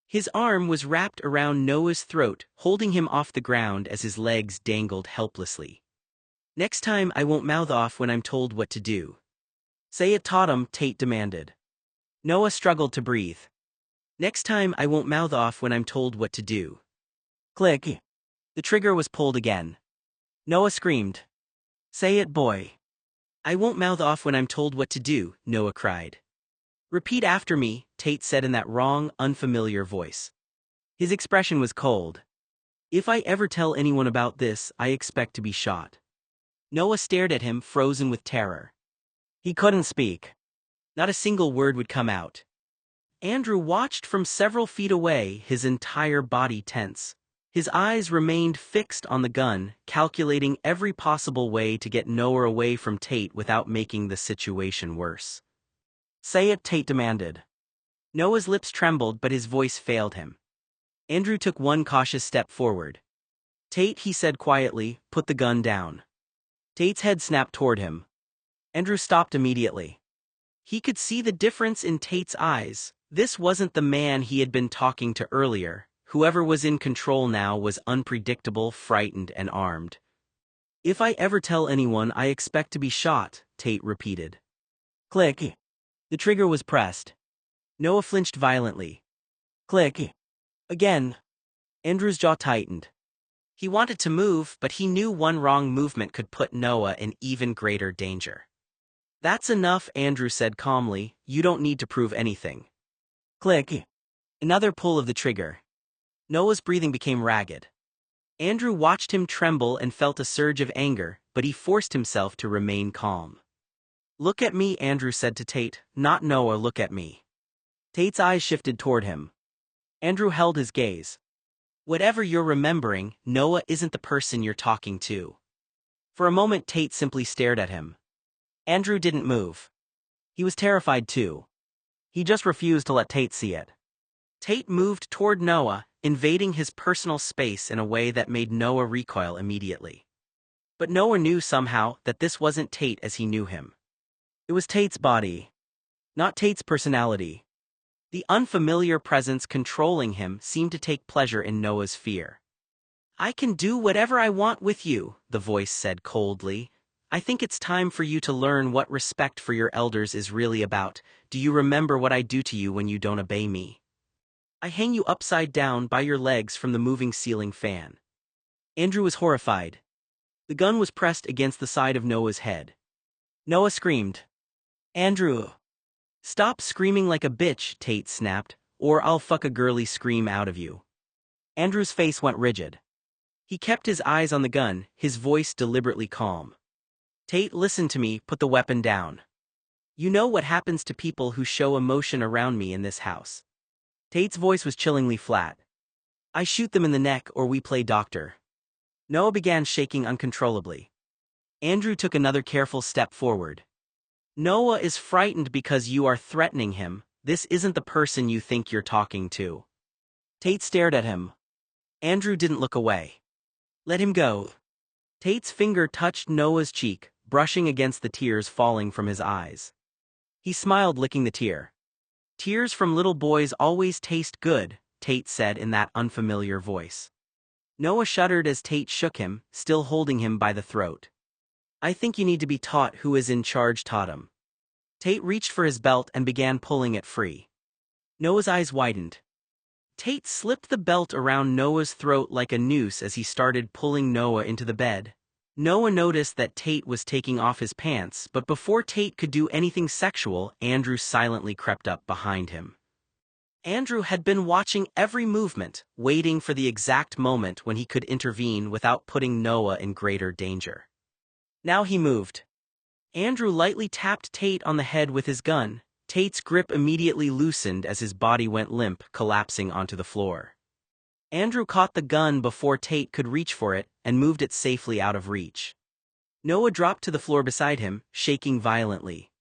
His arm was wrapped around Noah's throat, holding him off the ground as his legs dangled helplessly. Next time I won't mouth off when I'm told what to do. Say it, Totem, Tate demanded. Noah struggled to breathe. Next time I won't mouth off when I'm told what to do. Click. The trigger was pulled again. Noah screamed. Say it, boy. I won't mouth off when I'm told what to do, Noah cried. Repeat after me, Tate said in that wrong, unfamiliar voice. His expression was cold. If I ever tell anyone about this, I expect to be shot. Noah stared at him, frozen with terror. He couldn't speak. Not a single word would come out. Andrew watched from several feet away, his entire body tense. His eyes remained fixed on the gun, calculating every possible way to get Noah away from Tate without making the situation worse. Say it, Tate demanded. Noah's lips trembled, but his voice failed him. Andrew took one cautious step forward. Tate, he said quietly, put the gun down. Tate's head snapped toward him. Andrew stopped immediately. He could see the difference in Tate's eyes. This wasn't the man he had been talking to earlier. Whoever was in control now was unpredictable, frightened, and armed. If I ever tell anyone, I expect to be shot, Tate repeated. Click. The trigger was pressed. Noah flinched violently. Click. Again. Andrew's jaw tightened. He wanted to move, but he knew one wrong movement could put Noah in even greater danger. That's enough, Andrew said calmly. You don't need to prove anything. Click. Another pull of the trigger. Noah's breathing became ragged. Andrew watched him tremble and felt a surge of anger, but he forced himself to remain calm. Look at me, Andrew said to Tate, not Noah, look at me. Tate's eyes shifted toward him. Andrew held his gaze. Whatever you're remembering, Noah isn't the person you're talking to. For a moment Tate simply stared at him. Andrew didn't move. He was terrified too. He just refused to let Tate see it. Tate moved toward Noah, invading his personal space in a way that made Noah recoil immediately. But Noah knew somehow that this wasn't Tate as he knew him. It was Tate's body, not Tate's personality. The unfamiliar presence controlling him seemed to take pleasure in Noah's fear. I can do whatever I want with you, the voice said coldly. I think it's time for you to learn what respect for your elders is really about. Do you remember what I do to you when you don't obey me? I hang you upside down by your legs from the moving ceiling fan. Andrew was horrified. The gun was pressed against the side of Noah's head. Noah screamed. Andrew! Stop screaming like a bitch, Tate snapped, or I'll fuck a girly scream out of you. Andrew's face went rigid. He kept his eyes on the gun, his voice deliberately calm. Tate, listen to me, put the weapon down. You know what happens to people who show emotion around me in this house. Tate's voice was chillingly flat. I shoot them in the neck or we play doctor. Noah began shaking uncontrollably. Andrew took another careful step forward. Noah is frightened because you are threatening him. This isn't the person you think you're talking to. Tate stared at him. Andrew didn't look away. Let him go. Tate's finger touched Noah's cheek, brushing against the tears falling from his eyes. He smiled, licking the tear. Tears from little boys always taste good, Tate said in that unfamiliar voice. Noah shuddered as Tate shook him, still holding him by the throat. I think you need to be taught who is in charge, taught him. Tate reached for his belt and began pulling it free. Noah's eyes widened. Tate slipped the belt around Noah's throat like a noose as he started pulling Noah into the bed. Noah noticed that Tate was taking off his pants, but before Tate could do anything sexual, Andrew silently crept up behind him. Andrew had been watching every movement, waiting for the exact moment when he could intervene without putting Noah in greater danger. Now he moved. Andrew lightly tapped Tate on the head with his gun. Tate's grip immediately loosened as his body went limp, collapsing onto the floor. Andrew caught the gun before Tate could reach for it and moved it safely out of reach. Noah dropped to the floor beside him, shaking violently.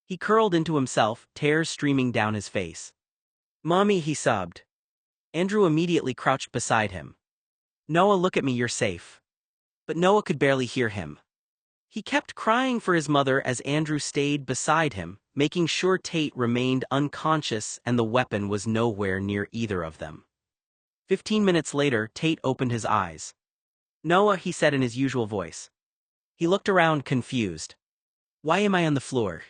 He curled into himself, tears streaming down his face. Mommy, he sobbed. Andrew immediately crouched beside him. Noah, look at me, you're safe. But Noah could barely hear him. He kept crying for his mother as Andrew stayed beside him, making sure Tate remained unconscious and the weapon was nowhere near either of them. 15 minutes later, Tate opened his eyes. Noah, he said in his usual voice. He looked around, confused. Why am I on the floor?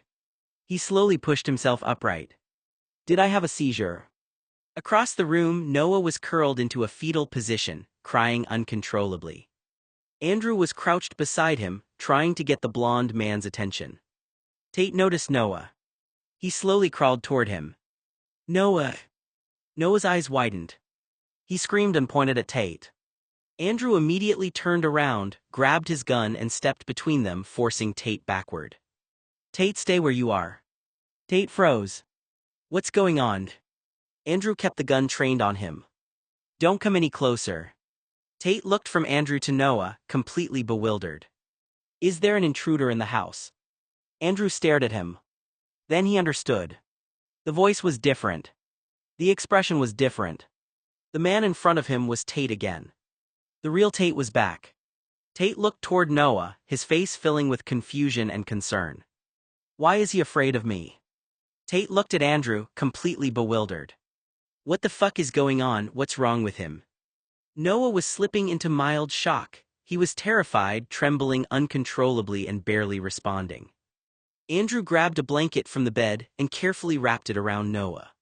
He slowly pushed himself upright. Did I have a seizure? Across the room, Noah was curled into a fetal position, crying uncontrollably. Andrew was crouched beside him, trying to get the blond man's attention. Tate noticed Noah. He slowly crawled toward him. Noah! Noah's eyes widened. He screamed and pointed at Tate. Andrew immediately turned around, grabbed his gun and stepped between them, forcing Tate backward. Tate, stay where you are. Tate froze. What's going on? Andrew kept the gun trained on him. Don't come any closer. Tate looked from Andrew to Noah, completely bewildered. Is there an intruder in the house? Andrew stared at him. Then he understood. The voice was different. The expression was different. The man in front of him was Tate again. The real Tate was back. Tate looked toward Noah, his face filling with confusion and concern. Why is he afraid of me? Tate looked at Andrew, completely bewildered. What the fuck is going on? What's wrong with him? Noah was slipping into mild shock. He was terrified, trembling uncontrollably and barely responding. Andrew grabbed a blanket from the bed and carefully wrapped it around Noah.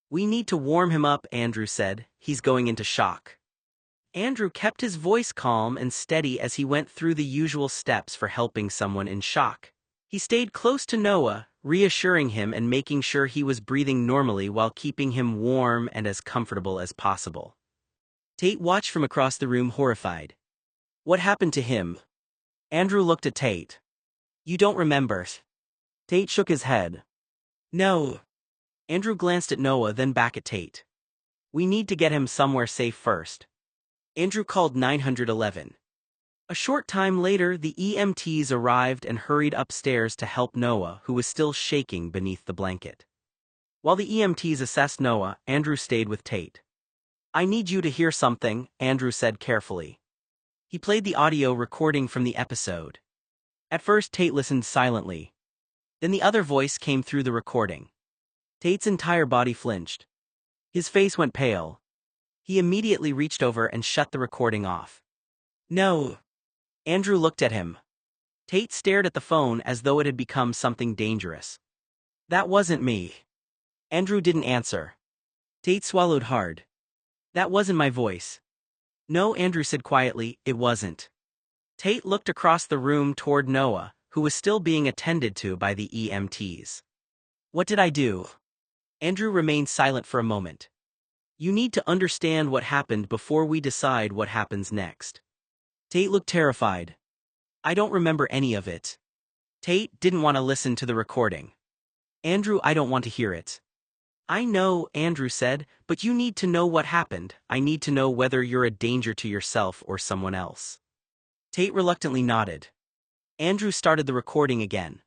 We need to warm him up, Andrew said. He's going into shock. Andrew kept his voice calm and steady as he went through the usual steps for helping someone in shock. He stayed close to Noah, reassuring him and making sure he was breathing normally while keeping him warm and as comfortable as possible. Tate watched from across the room, horrified. What happened to him? Andrew looked at Tate. You don't remember? Tate shook his head. No. Andrew glanced at Noah, then back at Tate. We need to get him somewhere safe first. Andrew called 911. A short time later, the EMTs arrived and hurried upstairs to help Noah, who was still shaking beneath the blanket. While the EMTs assessed Noah, Andrew stayed with Tate. I need you to hear something, Andrew said carefully. He played the audio recording from the episode. At first, Tate listened silently. Then the other voice came through the recording. Tate's entire body flinched. His face went pale. He immediately reached over and shut the recording off. No. Andrew looked at him. Tate stared at the phone as though it had become something dangerous. That wasn't me. Andrew didn't answer. Tate swallowed hard. That wasn't my voice. No, Andrew said quietly, it wasn't. Tate looked across the room toward Noah, who was still being attended to by the EMTs. What did I do? Andrew remained silent for a moment. You need to understand what happened before we decide what happens next. Tate looked terrified. I don't remember any of it. Tate didn't want to listen to the recording. Andrew, I don't want to hear it. I know, Andrew said, but you need to know what happened. I need to know whether you're a danger to yourself or someone else. Tate reluctantly nodded. Andrew started the recording again.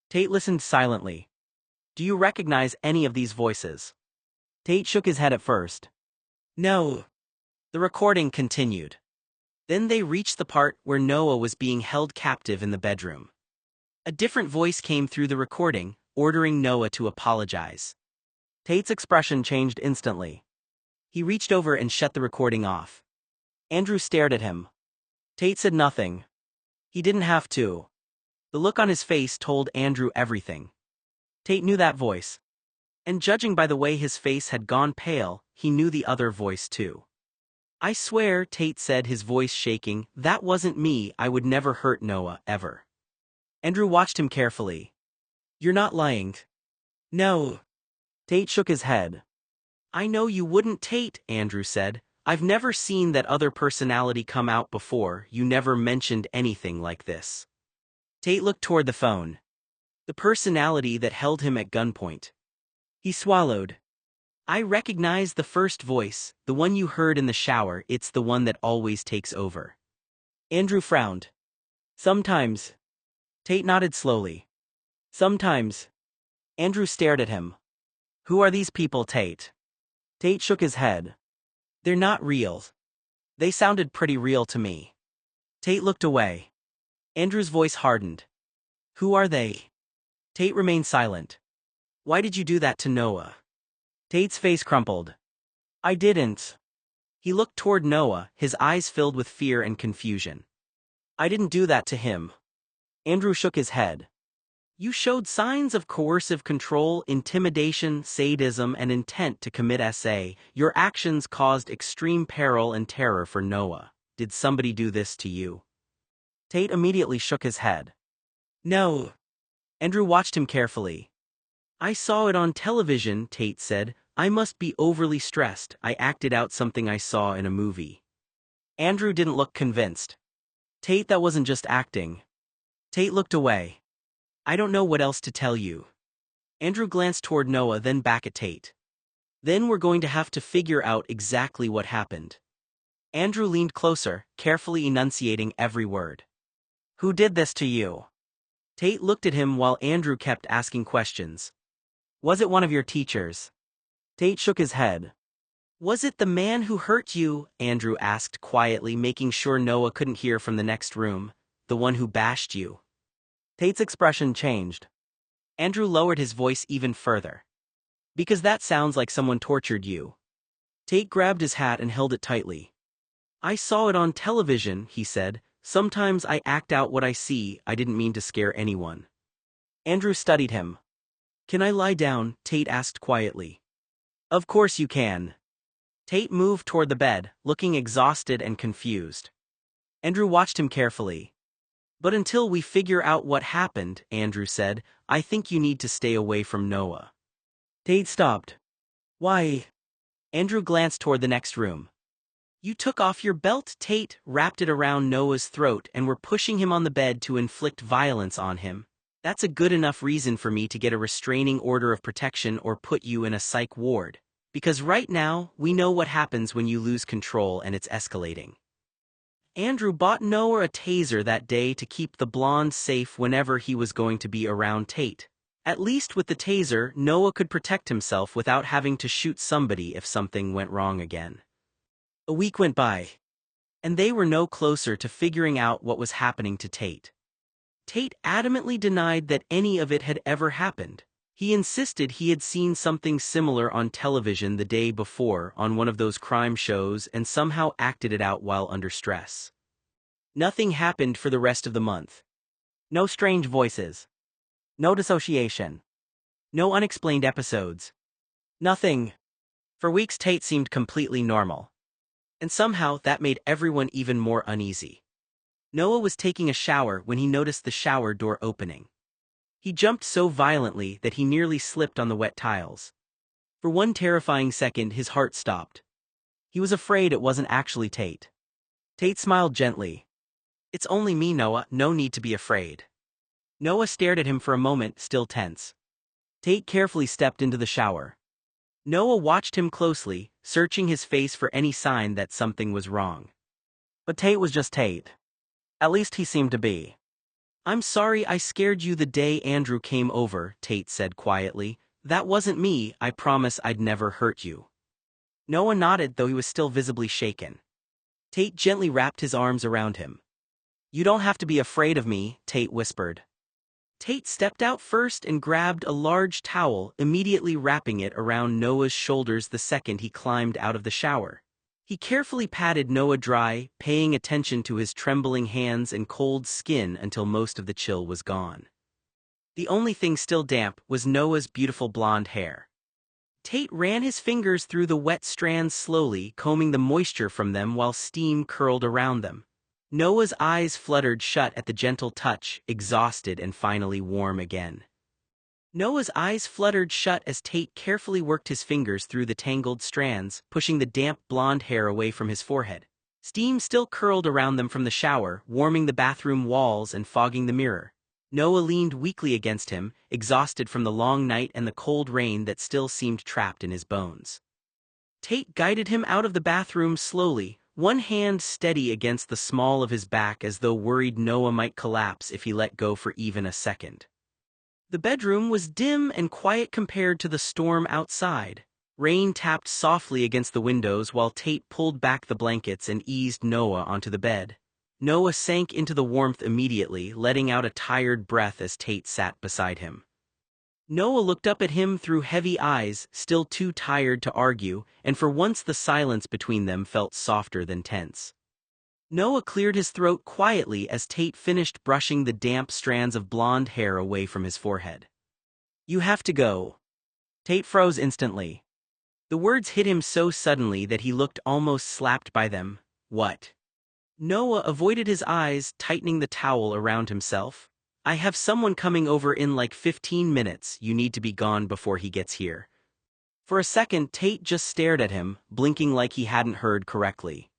Tate listened silently. Do you recognize any of these voices? Tate shook his head at first. No. The recording continued. Then they reached the part where Noah was being held captive in the bedroom. A different voice came through the recording, ordering Noah to apologize. Tate's expression changed instantly. He reached over and shut the recording off. Andrew stared at him. Tate said nothing. He didn't have to. The look on his face told Andrew everything. Tate knew that voice. And judging by the way his face had gone pale, he knew the other voice too. I swear, Tate said, his voice shaking, that wasn't me. I would never hurt Noah, ever. Andrew watched him carefully. You're not lying. No. Tate shook his head. I know you wouldn't, Tate, Andrew said. I've never seen that other personality come out before. You never mentioned anything like this. Tate looked toward the phone. The personality that held him at gunpoint. He swallowed. I recognize the first voice, the one you heard in the shower. It's the one that always takes over. Andrew frowned. Sometimes. Tate nodded slowly. Sometimes. Andrew stared at him. Who are these people, Tate? Tate shook his head. They're not real. They sounded pretty real to me. Tate looked away. Andrew's voice hardened. Who are they? Tate remained silent. Why did you do that to Noah? Tate's face crumpled. I didn't. He looked toward Noah, his eyes filled with fear and confusion. I didn't do that to him. Andrew shook his head. You showed signs of coercive control, intimidation, sadism, and intent to commit SA. Your actions caused extreme peril and terror for Noah. Did somebody do this to you? Tate immediately shook his head. No. Andrew watched him carefully. I saw it on television, Tate said. I must be overly stressed. I acted out something I saw in a movie. Andrew didn't look convinced. Tate, that wasn't just acting. Tate looked away. I don't know what else to tell you. Andrew glanced toward Noah, then back at Tate. Then we're going to have to figure out exactly what happened. Andrew leaned closer, carefully enunciating every word. Who did this to you? Tate looked at him while Andrew kept asking questions. Was it one of your teachers? Tate shook his head. Was it the man who hurt you? Andrew asked quietly, making sure Noah couldn't hear from the next room. The one who bashed you. Tate's expression changed. Andrew lowered his voice even further. Because that sounds like someone tortured you. Tate grabbed his hat and held it tightly. I saw it on television, he said. Sometimes I act out what I see. I didn't mean to scare anyone. Andrew studied him. Can I lie down? Tate asked quietly. Of course you can. Tate moved toward the bed, looking exhausted and confused. Andrew watched him carefully. But until we figure out what happened, Andrew said, I think you need to stay away from Noah. Tate stopped. Why? Andrew glanced toward the next room. You took off your belt, Tate, wrapped it around Noah's throat, and were pushing him on the bed to inflict violence on him. That's a good enough reason for me to get a restraining order of protection or put you in a psych ward. Because right now, we know what happens when you lose control and it's escalating. Andrew bought Noah a taser that day to keep the blonde safe whenever he was going to be around Tate. At least with the taser, Noah could protect himself without having to shoot somebody if something went wrong again. A week went by, and they were no closer to figuring out what was happening to Tate. Tate adamantly denied that any of it had ever happened. He insisted he had seen something similar on television the day before on one of those crime shows and somehow acted it out while under stress. Nothing happened for the rest of the month. No strange voices. No dissociation. No unexplained episodes. Nothing. For weeks Tate seemed completely normal. And somehow that made everyone even more uneasy. Noah was taking a shower when he noticed the shower door opening. He jumped so violently that he nearly slipped on the wet tiles. For one terrifying second his heart stopped. He was afraid it wasn't actually Tate. Tate smiled gently. It's only me, Noah, no need to be afraid. Noah stared at him for a moment, still tense. Tate carefully stepped into the shower. Noah watched him closely, searching his face for any sign that something was wrong. But Tate was just Tate. At least he seemed to be. I'm sorry I scared you the day Andrew came over, Tate said quietly. That wasn't me, I promise I'd never hurt you. Noah nodded, though he was still visibly shaken. Tate gently wrapped his arms around him. You don't have to be afraid of me, Tate whispered. Tate stepped out first and grabbed a large towel, immediately wrapping it around Noah's shoulders the second he climbed out of the shower. He carefully patted Noah dry, paying attention to his trembling hands and cold skin until most of the chill was gone. The only thing still damp was Noah's beautiful blonde hair. Tate ran his fingers through the wet strands slowly, combing the moisture from them while steam curled around them. Noah's eyes fluttered shut at the gentle touch, exhausted and finally warm again. Noah's eyes fluttered shut as Tate carefully worked his fingers through the tangled strands, pushing the damp blonde hair away from his forehead. Steam still curled around them from the shower, warming the bathroom walls and fogging the mirror. Noah leaned weakly against him, exhausted from the long night and the cold rain that still seemed trapped in his bones. Tate guided him out of the bathroom slowly, one hand steady against the small of his back as though worried Noah might collapse if he let go for even a second. The bedroom was dim and quiet compared to the storm outside. Rain tapped softly against the windows while Tate pulled back the blankets and eased Noah onto the bed. Noah sank into the warmth immediately, letting out a tired breath as Tate sat beside him. Noah looked up at him through heavy eyes, still too tired to argue, and for once the silence between them felt softer than tense. Noah cleared his throat quietly as Tate finished brushing the damp strands of blonde hair away from his forehead. You have to go. Tate froze instantly. The words hit him so suddenly that he looked almost slapped by them. What? Noah avoided his eyes, tightening the towel around himself. I have someone coming over in like 15 minutes, you need to be gone before he gets here. For a second, Tate just stared at him, blinking like he hadn't heard correctly.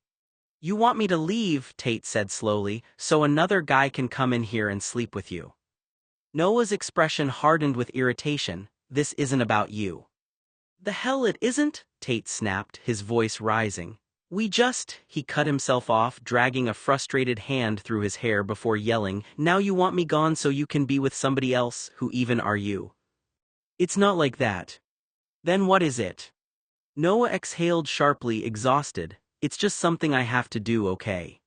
You want me to leave, Tate said slowly, so another guy can come in here and sleep with you. Noah's expression hardened with irritation. This isn't about you. The hell it isn't, Tate snapped, his voice rising. He cut himself off, dragging a frustrated hand through his hair before yelling, now you want me gone so you can be with somebody else, who even are you? It's not like that. Then what is it? Noah exhaled sharply, exhausted. It's just something I have to do, okay?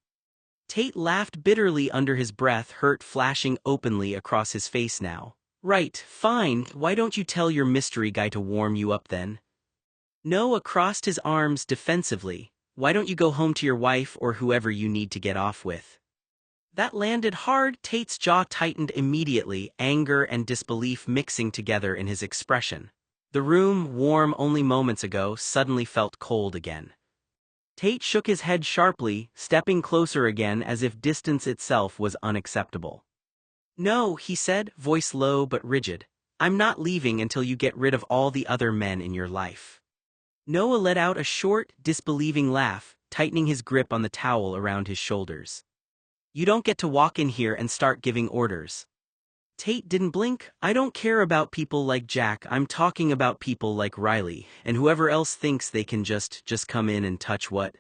Tate laughed bitterly under his breath, hurt flashing openly across his face now. Right, fine, why don't you tell your mystery guy to warm you up then? Noah crossed his arms defensively. Why don't you go home to your wife or whoever you need to get off with? That landed hard. Tate's jaw tightened immediately, anger and disbelief mixing together in his expression. The room, warm only moments ago, suddenly felt cold again. Tate shook his head sharply, stepping closer again as if distance itself was unacceptable. No, he said, voice low but rigid. I'm not leaving until you get rid of all the other men in your life. Noah let out a short, disbelieving laugh, tightening his grip on the towel around his shoulders. You don't get to walk in here and start giving orders. Tate didn't blink. I don't care about people like Jack, I'm talking about people like Riley, and whoever else thinks they can just come in and touch what?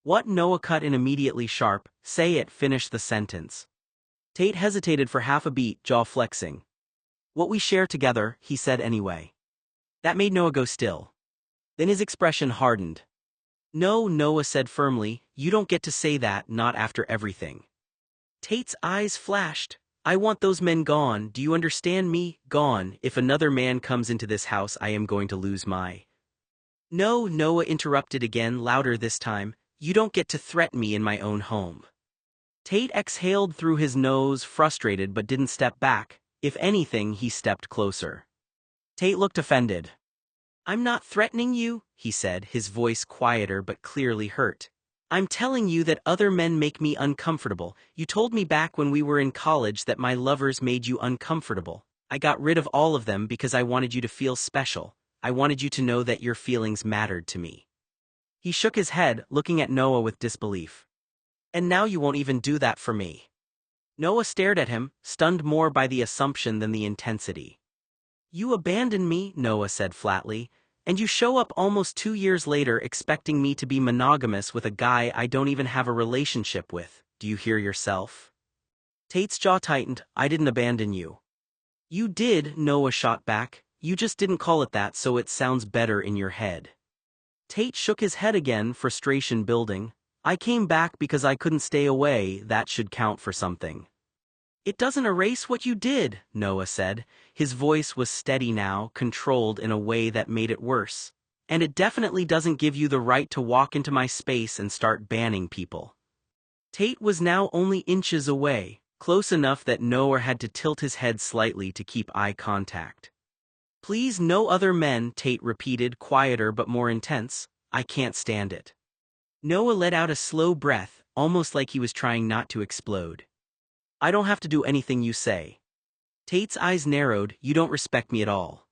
What? Noah cut in immediately sharp. Say it, finish the sentence. Tate hesitated for half a beat, jaw flexing. What we share together, he said anyway. That made Noah go still. Then his expression hardened. No, Noah said firmly, you don't get to say that, not after everything. Tate's eyes flashed. I want those men gone, do you understand me? Gone. If another man comes into this house, I am going to lose my... No, Noah interrupted again, louder this time. You don't get to threaten me in my own home. Tate exhaled through his nose, frustrated but didn't step back. If anything, he stepped closer. Tate looked offended. I'm not threatening you, he said, his voice quieter but clearly hurt. I'm telling you that other men make me uncomfortable. You told me back when we were in college that my lovers made you uncomfortable. I got rid of all of them because I wanted you to feel special. I wanted you to know that your feelings mattered to me. He shook his head, looking at Noah with disbelief. And now you won't even do that for me. Noah stared at him, stunned more by the assumption than the intensity. You abandoned me, Noah said flatly. And you show up almost 2 years later expecting me to be monogamous with a guy I don't even have a relationship with. Do you hear yourself? Tate's jaw tightened. I didn't abandon you. You did, Noah shot back. You just didn't call it that so it sounds better in your head. Tate shook his head again, frustration building. I came back because I couldn't stay away, that should count for something. It doesn't erase what you did, Noah said. His voice was steady now, controlled in a way that made it worse. And it definitely doesn't give you the right to walk into my space and start banning people. Tate was now only inches away, close enough that Noah had to tilt his head slightly to keep eye contact. Please, no other men, Tate repeated, quieter but more intense. I can't stand it. Noah let out a slow breath, almost like he was trying not to explode. I don't have to do anything you say. Tate's eyes narrowed. You don't respect me at all.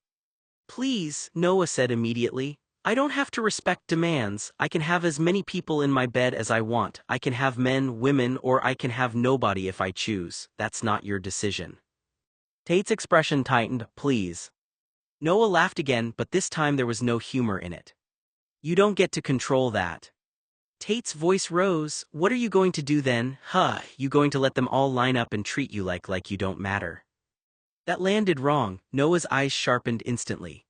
Please, Noah said immediately. I don't have to respect demands. I can have as many people in my bed as I want. I can have men, women, or I can have nobody if I choose. That's not your decision. Tate's expression tightened. Please. Noah laughed again, but this time there was no humor in it. You don't get to control that. Tate's voice rose. What are you going to do then? You going to let them all line up and treat you like you don't matter? That landed wrong. Noah's eyes sharpened instantly.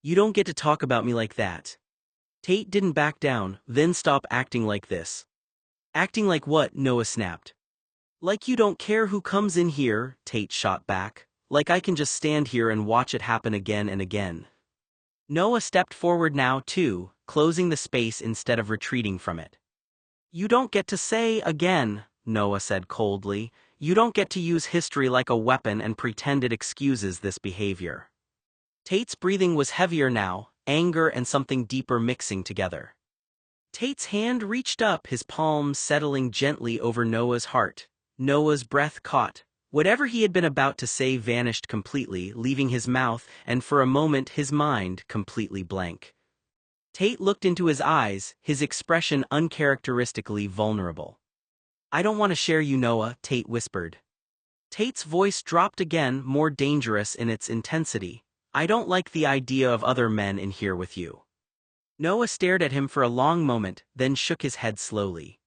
You don't get to talk about me like that. Tate didn't back down. Then stop acting like this. Acting like what? Noah snapped. Like you don't care who comes in here, Tate shot back. Like I can just stand here and watch it happen again and again. Noah stepped forward now too, closing the space instead of retreating from it. You don't get to say again, Noah said coldly. You don't get to use history like a weapon and pretend it excuses this behavior. Tate's breathing was heavier now, anger and something deeper mixing together. Tate's hand reached up, his palms settling gently over Noah's heart. Noah's breath caught. Whatever he had been about to say vanished completely, leaving his mouth and for a moment his mind completely blank. Tate looked into his eyes, his expression uncharacteristically vulnerable. I don't want to share you, Noah, Tate whispered. Tate's voice dropped again, more dangerous in its intensity. I don't like the idea of other men in here with you. Noah stared at him for a long moment, then shook his head slowly.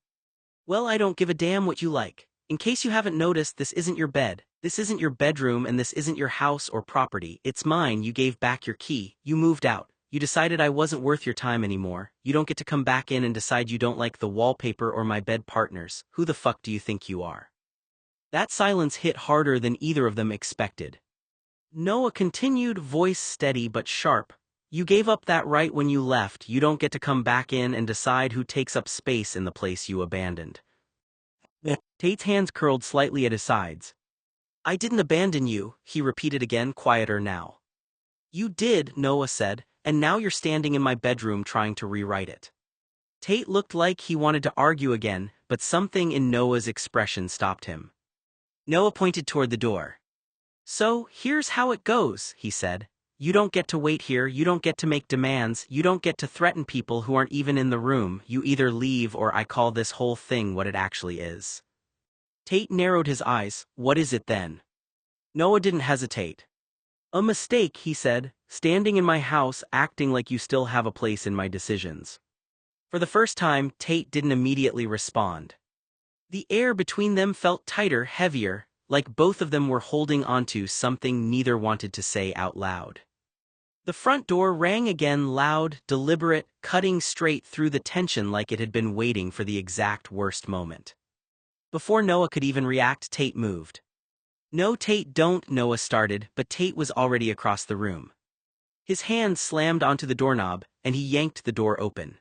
Well, I don't give a damn what you like. In case you haven't noticed, this isn't your bed, this isn't your bedroom, and this isn't your house or property. It's mine. You gave back your key, you moved out. You decided I wasn't worth your time anymore. You don't get to come back in and decide you don't like the wallpaper or my bed partners. Who the fuck do you think you are? That silence hit harder than either of them expected. Noah continued, voice steady but sharp. You gave up that right when you left. You don't get to come back in and decide who takes up space in the place you abandoned. Tate's hands curled slightly at his sides. I didn't abandon you, he repeated again, quieter now. You did, Noah said. And now you're standing in my bedroom trying to rewrite it. Tate looked like he wanted to argue again, but something in Noah's expression stopped him. Noah pointed toward the door. So, here's how it goes, he said. You don't get to wait here, you don't get to make demands, you don't get to threaten people who aren't even in the room. You either leave or I call this whole thing what it actually is. Tate narrowed his eyes. What is it then? Noah didn't hesitate. A mistake, he said, standing in my house acting like you still have a place in my decisions. For the first time, Tate didn't immediately respond. The air between them felt tighter, heavier, like both of them were holding onto something neither wanted to say out loud. The front door rang again, loud, deliberate, cutting straight through the tension like it had been waiting for the exact worst moment. Before Noah could even react, Tate moved. No, Tate, don't, Noah started, but Tate was already across the room. His hand slammed onto the doorknob, and he yanked the door open.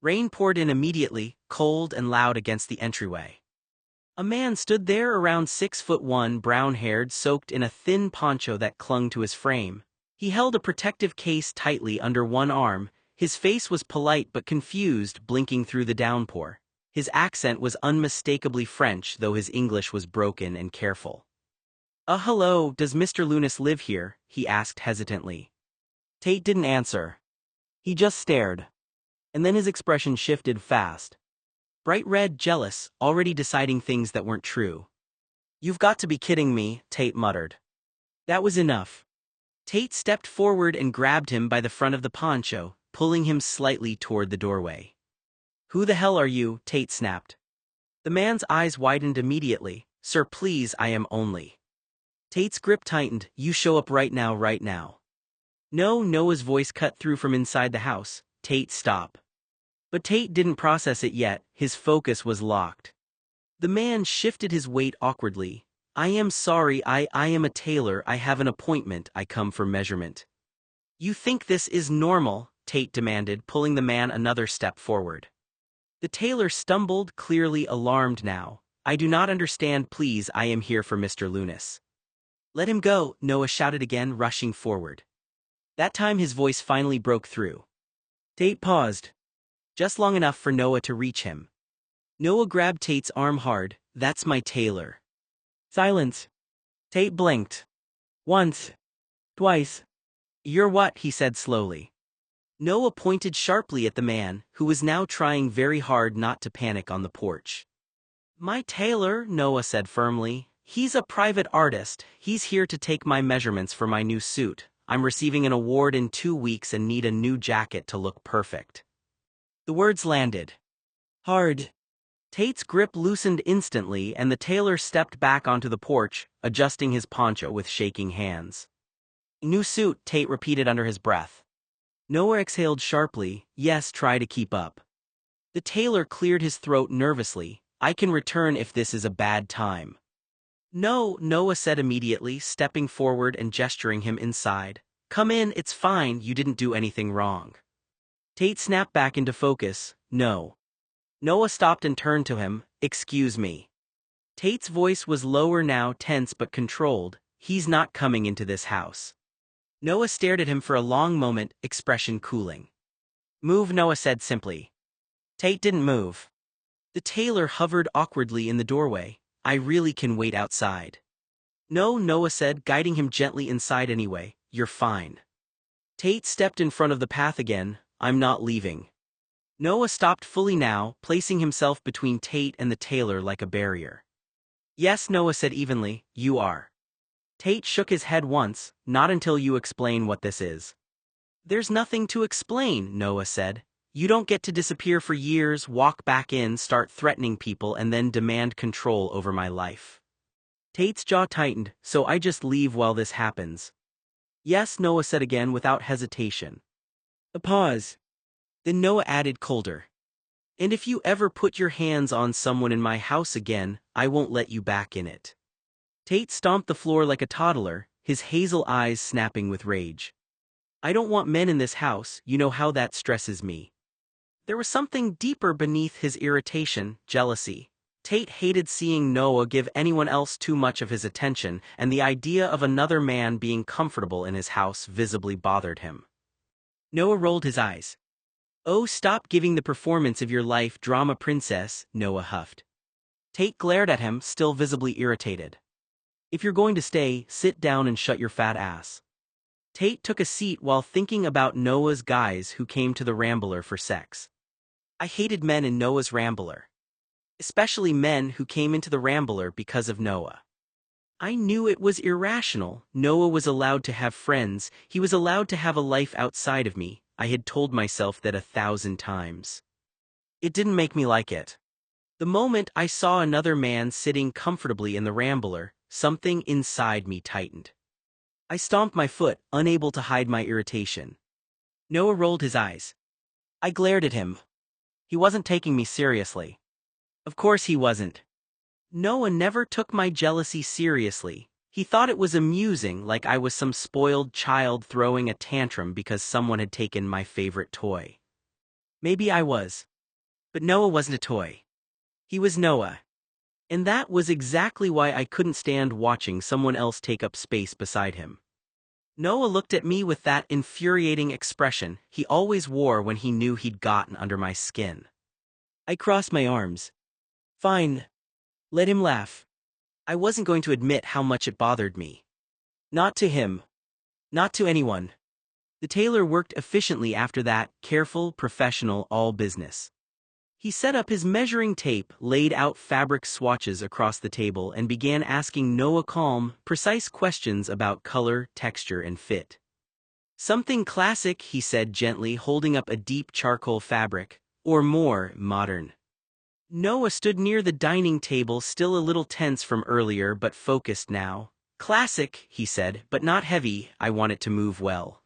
Rain poured in immediately, cold and loud against the entryway. A man stood there around 6'1", brown-haired, soaked in a thin poncho that clung to his frame. He held a protective case tightly under one arm. His face was polite but confused, blinking through the downpour. His accent was unmistakably French, though his English was broken and careful. Hello, does Mr. Lunas live here? He asked hesitantly. Tate didn't answer. He just stared. And then his expression shifted fast. Bright red, jealous, already deciding things that weren't true. You've got to be kidding me, Tate muttered. That was enough. Tate stepped forward and grabbed him by the front of the poncho, pulling him slightly toward the doorway. Who the hell are you? Tate snapped. The man's eyes widened immediately. Sir, please, I am only. Tate's grip tightened. You show up right now, right now. No, Noah's voice cut through from inside the house. Tate, stop. But Tate didn't process it yet, his focus was locked. The man shifted his weight awkwardly. I am sorry, I am a tailor, I have an appointment, I come for measurement. You think this is normal? Tate demanded, pulling the man another step forward. The tailor stumbled, clearly alarmed now. I do not understand, please, I am here for Mr. Lunas. Let him go, Noah shouted again, rushing forward. That time his voice finally broke through. Tate paused. Just long enough for Noah to reach him. Noah grabbed Tate's arm hard. That's my tailor. Silence. Tate blinked. Once. Twice. You're what? He said slowly. Noah pointed sharply at the man, who was now trying very hard not to panic on the porch. My tailor, Noah said firmly. He's a private artist. He's here to take my measurements for my new suit. I'm receiving an award in 2 weeks and need a new jacket to look perfect. The words landed hard. Tate's grip loosened instantly and the tailor stepped back onto the porch, adjusting his poncho with shaking hands. New suit, Tate repeated under his breath. Noah exhaled sharply. Yes, try to keep up. The tailor cleared his throat nervously. I can return if this is a bad time. No, Noah said immediately, stepping forward and gesturing him inside. Come in, it's fine, you didn't do anything wrong. Tate snapped back into focus. No. Noah stopped and turned to him. "Excuse me." Tate's voice was lower now, tense but controlled. "He's not coming into this house." Noah stared at him for a long moment, expression cooling. "Move," Noah said simply. Tate didn't move. The tailor hovered awkwardly in the doorway. "I really can wait outside." "No," Noah said, guiding him gently inside anyway. "You're fine." Tate stepped in front of the path again. "I'm not leaving." Noah stopped fully now, placing himself between Tate and the tailor like a barrier. "Yes," Noah said evenly, "you are." Tate shook his head once. "Not until you explain what this is." "There's nothing to explain," Noah said. "You don't get to disappear for years, walk back in, start threatening people, and then demand control over my life." Tate's jaw tightened. "So I just leave while this happens?" "Yes," Noah said again without hesitation. A pause. Then Noah added colder. "And if you ever put your hands on someone in my house again, I won't let you back in it." Tate stomped the floor like a toddler, his hazel eyes snapping with rage. "I don't want men in this house, you know how that stresses me." There was something deeper beneath his irritation, jealousy. Tate hated seeing Noah give anyone else too much of his attention, and the idea of another man being comfortable in his house visibly bothered him. Noah rolled his eyes. "Oh, stop giving the performance of your life, drama princess," Noah huffed. Tate glared at him, still visibly irritated. "If you're going to stay, sit down and shut your fat ass." Tate took a seat while thinking about Noah's guys who came to the Rambler for sex. I hated men in Noah's Rambler. Especially men who came into the Rambler because of Noah. I knew it was irrational. Noah was allowed to have friends, he was allowed to have a life outside of me. I had told myself that 1,000 times. It didn't make me like it. The moment I saw another man sitting comfortably in the Rambler, something inside me tightened. I stomped my foot, unable to hide my irritation. Noah rolled his eyes. I glared at him. He wasn't taking me seriously. Of course he wasn't. Noah never took my jealousy seriously. He thought it was amusing, like I was some spoiled child throwing a tantrum because someone had taken my favorite toy. Maybe I was. But Noah wasn't a toy. He was Noah. And that was exactly why I couldn't stand watching someone else take up space beside him. Noah looked at me with that infuriating expression he always wore when he knew he'd gotten under my skin. I crossed my arms. Fine. Let him laugh. I wasn't going to admit how much it bothered me. Not to him. Not to anyone. The tailor worked efficiently after that, careful, professional, all business. He set up his measuring tape, laid out fabric swatches across the table, and began asking Noah calm, precise questions about color, texture, and fit. Something classic, he said gently, holding up a deep charcoal fabric, or more modern. Noah stood near the dining table, still a little tense from earlier but focused now. Classic, he said, but not heavy. I want it to move well.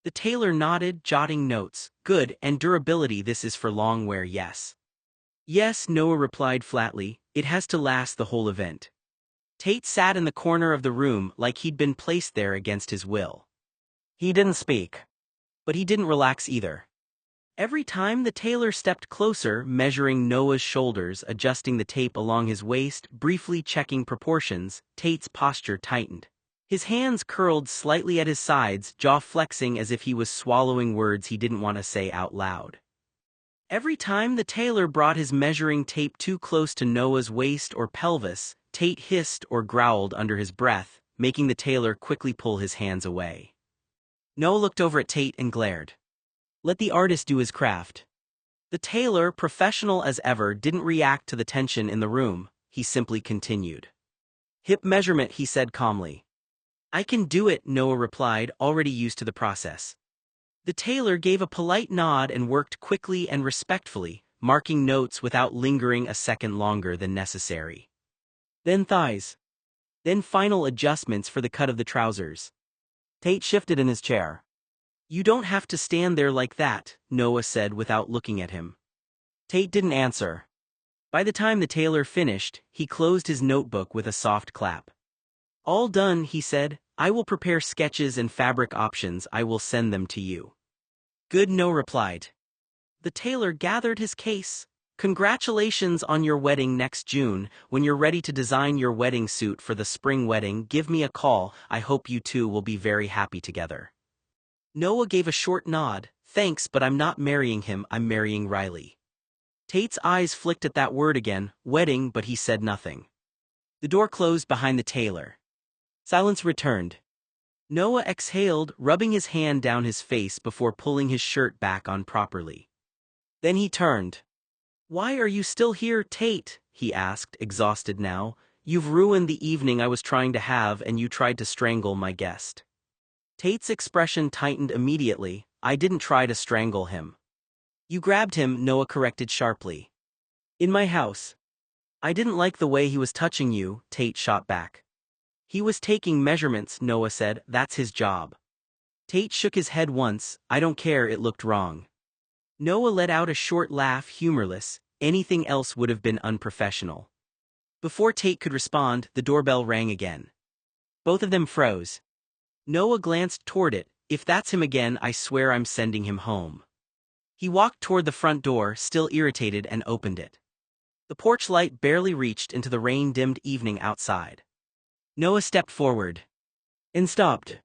The tailor nodded, jotting notes. Good, and durability, this is for long wear, yes. Yes, Noah replied flatly, it has to last the whole event. Tate sat in the corner of the room like he'd been placed there against his will. He didn't speak. But he didn't relax either. Every time the tailor stepped closer, measuring Noah's shoulders, adjusting the tape along his waist, briefly checking proportions, Tate's posture tightened. His hands curled slightly at his sides, jaw flexing as if he was swallowing words he didn't want to say out loud. Every time the tailor brought his measuring tape too close to Noah's waist or pelvis, Tate hissed or growled under his breath, making the tailor quickly pull his hands away. Noah looked over at Tate and glared. Let the artist do his craft. The tailor, professional as ever, didn't react to the tension in the room. He simply continued. Hip measurement, he said calmly. I can do it, Noah replied, already used to the process. The tailor gave a polite nod and worked quickly and respectfully, marking notes without lingering a second longer than necessary. Then thighs. Then final adjustments for the cut of the trousers. Tate shifted in his chair. You don't have to stand there like that, Noah said without looking at him. Tate didn't answer. By the time the tailor finished, he closed his notebook with a soft clap. All done, he said. I will prepare sketches and fabric options. I will send them to you. Good, Noah replied. The tailor gathered his case. Congratulations on your wedding next June. When you're ready to design your wedding suit for the spring wedding, give me a call. I hope you two will be very happy together. Noah gave a short nod. Thanks, but I'm not marrying him, I'm marrying Riley. Tate's eyes flicked at that word again, wedding, but he said nothing. The door closed behind the tailor. Silence returned. Noah exhaled, rubbing his hand down his face before pulling his shirt back on properly. Then he turned. "Why are you still here, Tate?" he asked, exhausted now. "You've ruined the evening I was trying to have, and you tried to strangle my guest." Tate's expression tightened immediately. "I didn't try to strangle him." "You grabbed him," Noah corrected sharply. "In my house." "I didn't like the way he was touching you," Tate shot back. "He was taking measurements," Noah said. "That's his job." Tate shook his head once. "I don't care, it looked wrong." Noah let out a short laugh, humorless. Anything else would have been unprofessional. Before Tate could respond, the doorbell rang again. Both of them froze. Noah glanced toward it. "If that's him again, I swear I'm sending him home." He walked toward the front door, still irritated, and opened it. The porch light barely reached into the rain-dimmed evening outside. Noah stepped forward and stopped,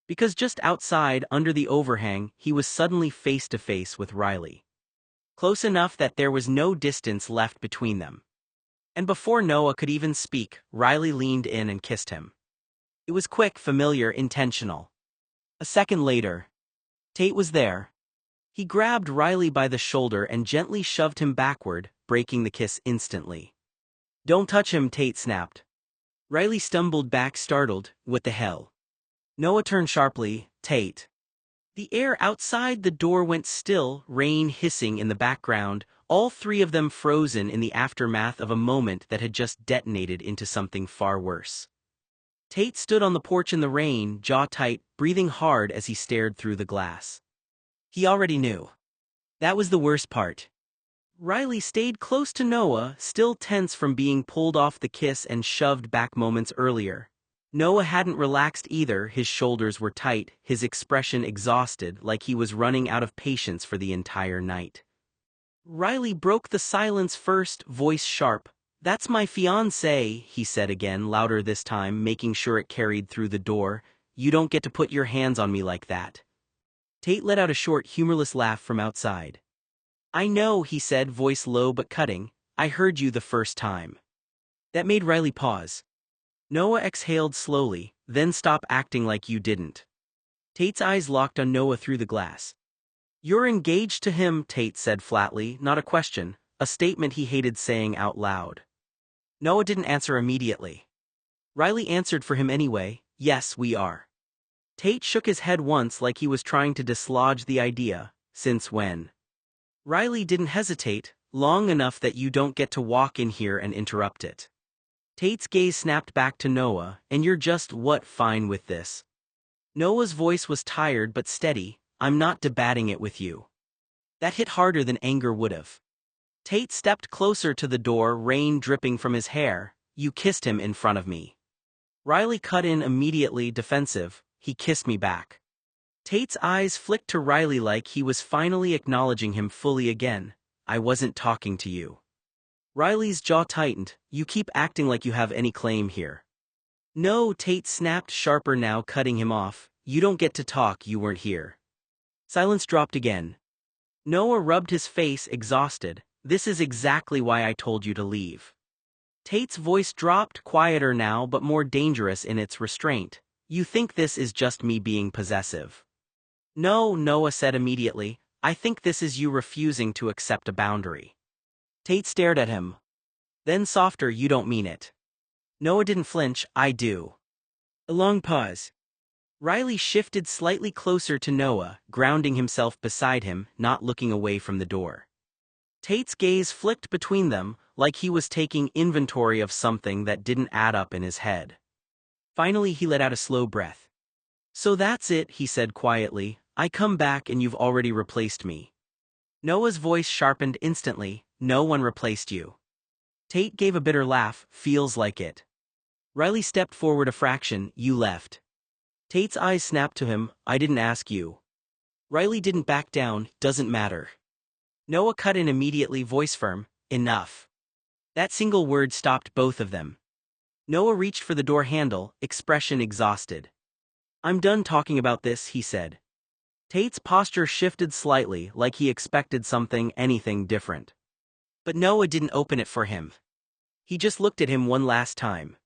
because just outside, under the overhang, he was suddenly face to face with Riley. Close enough that there was no distance left between them. And before Noah could even speak, Riley leaned in and kissed him. It was quick, familiar, intentional. A second later, Tate was there. He grabbed Riley by the shoulder and gently shoved him backward, breaking the kiss instantly. "Don't touch him," Tate snapped. Riley stumbled back, startled. "What the hell?" Noah turned sharply. "Tate." The air outside the door went still, rain hissing in the background, all three of them frozen in the aftermath of a moment that had just detonated into something far worse. Tate stood on the porch in the rain, jaw tight, breathing hard as he stared through the glass. He already knew. That was the worst part. Riley stayed close to Noah, still tense from being pulled off the kiss and shoved back moments earlier. Noah hadn't relaxed either, his shoulders were tight, his expression exhausted, like he was running out of patience for the entire night. Riley broke the silence first, voice sharp. "That's my fiancé," he said again, louder this time, making sure it carried through the door. "You don't get to put your hands on me like that." Tate let out a short, humorless laugh from outside. "I know," he said, voice low but cutting. "I heard you the first time." That made Riley pause. Noah exhaled slowly. "Then stop acting like you didn't." Tate's eyes locked on Noah through the glass. "You're engaged to him," Tate said flatly, not a question, a statement he hated saying out loud. Noah didn't answer immediately. Riley answered for him anyway. "Yes, we are." Tate shook his head once like he was trying to dislodge the idea. "Since when?" Riley didn't hesitate. "Long enough that you don't get to walk in here and interrupt it." Tate's gaze snapped back to Noah. "And you're just fine with this?" Noah's voice was tired but steady. "I'm not debating it with you." That hit harder than anger would have. Tate stepped closer to the door, rain dripping from his hair. "You kissed him in front of me." Riley cut in immediately, defensive. "He kissed me back." Tate's eyes flicked to Riley like he was finally acknowledging him fully again. "I wasn't talking to you." Riley's jaw tightened. "You keep acting like you have any claim here." "No," Tate snapped, sharper now, cutting him off. "You don't get to talk, you weren't here." Silence dropped again. Noah rubbed his face, exhausted. "This is exactly why I told you to leave." Tate's voice dropped, quieter now but more dangerous in its restraint. "You think this is just me being possessive?" "No," Noah said immediately. "I think this is you refusing to accept a boundary." Tate stared at him. Then softer, "You don't mean it." Noah didn't flinch. "I do." A long pause. Riley shifted slightly closer to Noah, grounding himself beside him, not looking away from the door. Tate's gaze flicked between them, like he was taking inventory of something that didn't add up in his head. Finally he let out a slow breath. "So that's it," he said quietly. "I come back and you've already replaced me." Noah's voice sharpened instantly. "No one replaced you." Tate gave a bitter laugh. "Feels like it." Riley stepped forward a fraction. "You left." Tate's eyes snapped to him. "I didn't ask you." Riley didn't back down. "Doesn't matter." Noah cut in immediately, voice firm. Enough. That single word stopped both of them. Noah reached for the door handle, expression exhausted. I'm done talking about this, he said. Tate's posture shifted slightly, like he expected anything different. But Noah didn't open it for him. He just looked at him one last time.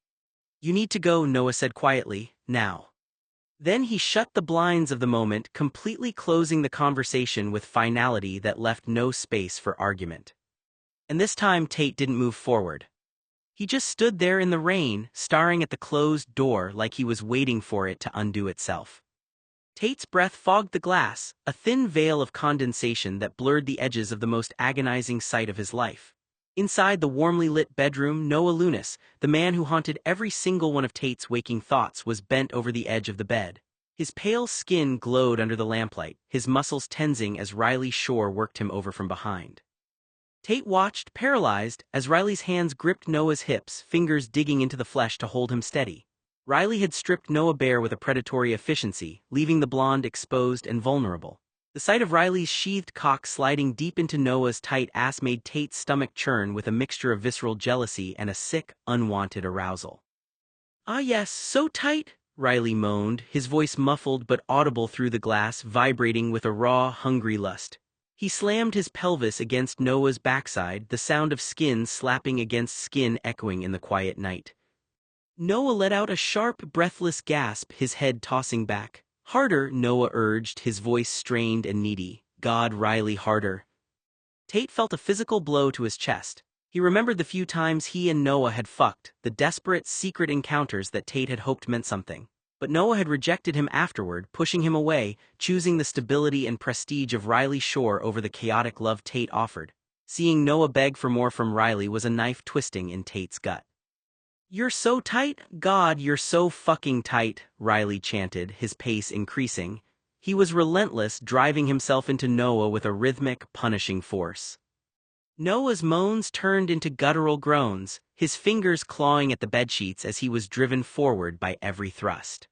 You need to go, Noah said quietly, now. Then he shut the blinds of the moment, completely closing the conversation with finality that left no space for argument. And this time Tate didn't move forward. He just stood there in the rain, staring at the closed door like he was waiting for it to undo itself. Tate's breath fogged the glass, a thin veil of condensation that blurred the edges of the most agonizing sight of his life. Inside the warmly lit bedroom, Noah Lunis, the man who haunted every single one of Tate's waking thoughts, was bent over the edge of the bed. His pale skin glowed under the lamplight, his muscles tensing as Riley Shore worked him over from behind. Tate watched, paralyzed, as Riley's hands gripped Noah's hips, fingers digging into the flesh to hold him steady. Riley had stripped Noah bare with a predatory efficiency, leaving the blonde exposed and vulnerable. The sight of Riley's sheathed cock sliding deep into Noah's tight ass made Tate's stomach churn with a mixture of visceral jealousy and a sick, unwanted arousal. Ah yes, so tight, Riley moaned, his voice muffled but audible through the glass, vibrating with a raw, hungry lust. He slammed his pelvis against Noah's backside, the sound of skin slapping against skin echoing in the quiet night. Noah let out a sharp, breathless gasp, his head tossing back. Harder, Noah urged, his voice strained and needy. God, Riley, harder. Tate felt a physical blow to his chest. He remembered the few times he and Noah had fucked, the desperate, secret encounters that Tate had hoped meant something. But Noah had rejected him afterward, pushing him away, choosing the stability and prestige of Riley Shore over the chaotic love Tate offered. Seeing Noah beg for more from Riley was a knife twisting in Tate's gut. You're so tight, God, you're so fucking tight, Riley chanted, his pace increasing. He was relentless, driving himself into Noah with a rhythmic, punishing force. Noah's moans turned into guttural groans, his fingers clawing at the bedsheets as he was driven forward by every thrust.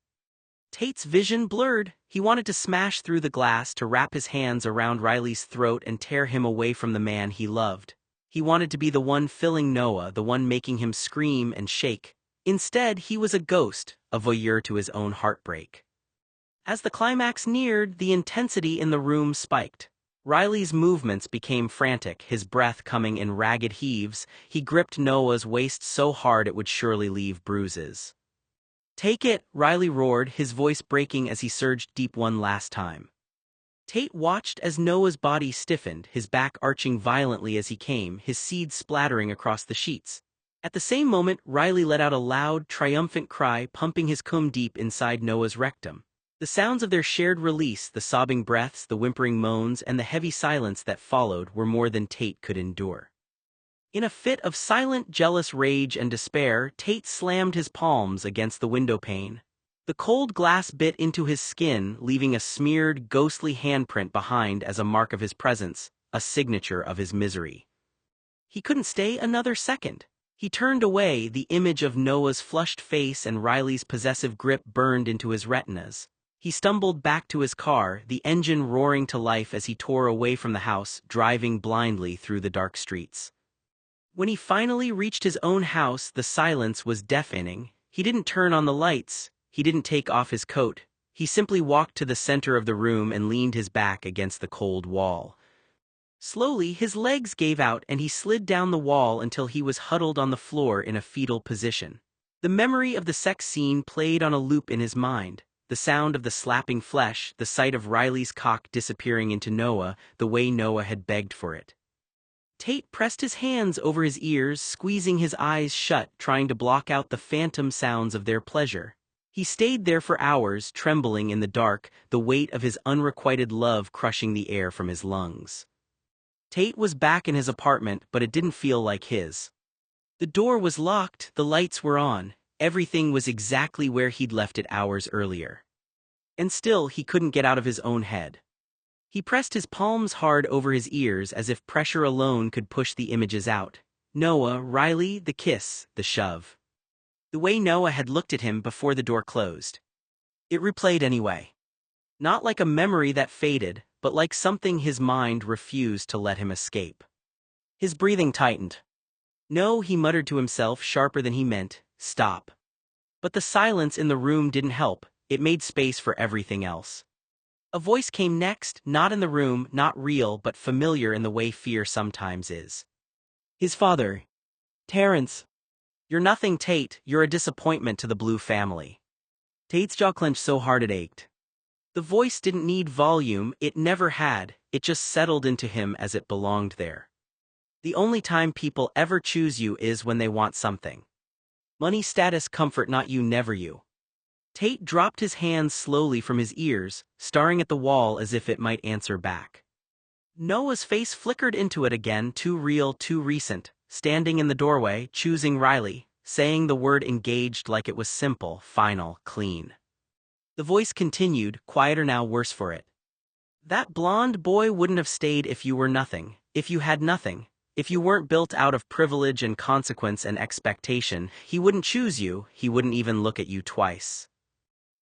Tate's vision blurred. He wanted to smash through the glass to wrap his hands around Riley's throat and tear him away from the man he loved. He wanted to be the one filling Noah, the one making him scream and shake. Instead, he was a ghost, a voyeur to his own heartbreak. As the climax neared, the intensity in the room spiked. Riley's movements became frantic, his breath coming in ragged heaves. He gripped Noah's waist so hard it would surely leave bruises. Take it, Riley roared, his voice breaking as he surged deep one last time. Tate watched as Noah's body stiffened, his back arching violently as he came, his seed splattering across the sheets. At the same moment, Riley let out a loud, triumphant cry, pumping his cum deep inside Noah's rectum. The sounds of their shared release, the sobbing breaths, the whimpering moans, and the heavy silence that followed were more than Tate could endure. In a fit of silent, jealous rage and despair, Tate slammed his palms against the window pane. The cold glass bit into his skin, leaving a smeared, ghostly handprint behind as a mark of his presence, a signature of his misery. He couldn't stay another second. He turned away, the image of Noah's flushed face and Riley's possessive grip burned into his retinas. He stumbled back to his car, the engine roaring to life as he tore away from the house, driving blindly through the dark streets. When he finally reached his own house, the silence was deafening. He didn't turn on the lights. He didn't take off his coat. He simply walked to the center of the room and leaned his back against the cold wall. Slowly, his legs gave out and he slid down the wall until he was huddled on the floor in a fetal position. The memory of the sex scene played on a loop in his mind. The sound of the slapping flesh, the sight of Riley's cock disappearing into Noah, the way Noah had begged for it. Tate pressed his hands over his ears, squeezing his eyes shut, trying to block out the phantom sounds of their pleasure. He stayed there for hours, trembling in the dark, the weight of his unrequited love crushing the air from his lungs. Tate was back in his apartment, but it didn't feel like his. The door was locked, the lights were on, everything was exactly where he'd left it hours earlier. And still, he couldn't get out of his own head. He pressed his palms hard over his ears as if pressure alone could push the images out. Noah, Riley, the kiss, the shove. The way Noah had looked at him before the door closed. It replayed anyway. Not like a memory that faded, but like something his mind refused to let him escape. His breathing tightened. No, he muttered to himself, sharper than he meant, stop. But the silence in the room didn't help, it made space for everything else. A voice came next, not in the room, not real but familiar in the way fear sometimes is. His father. Terrence. You're nothing, Tate, you're a disappointment to the Blue family. Tate's jaw clenched so hard it ached. The voice didn't need volume, it never had, it just settled into him as it belonged there. The only time people ever choose you is when they want something. Money, status, comfort, not you, never you. Tate dropped his hands slowly from his ears, staring at the wall as if it might answer back. Noah's face flickered into it again, too real, too recent, standing in the doorway, choosing Riley, saying the word engaged like it was simple, final, clean. The voice continued, quieter now, worse for it. That blonde boy wouldn't have stayed if you were nothing, if you had nothing, if you weren't built out of privilege and consequence and expectation, he wouldn't choose you, he wouldn't even look at you twice.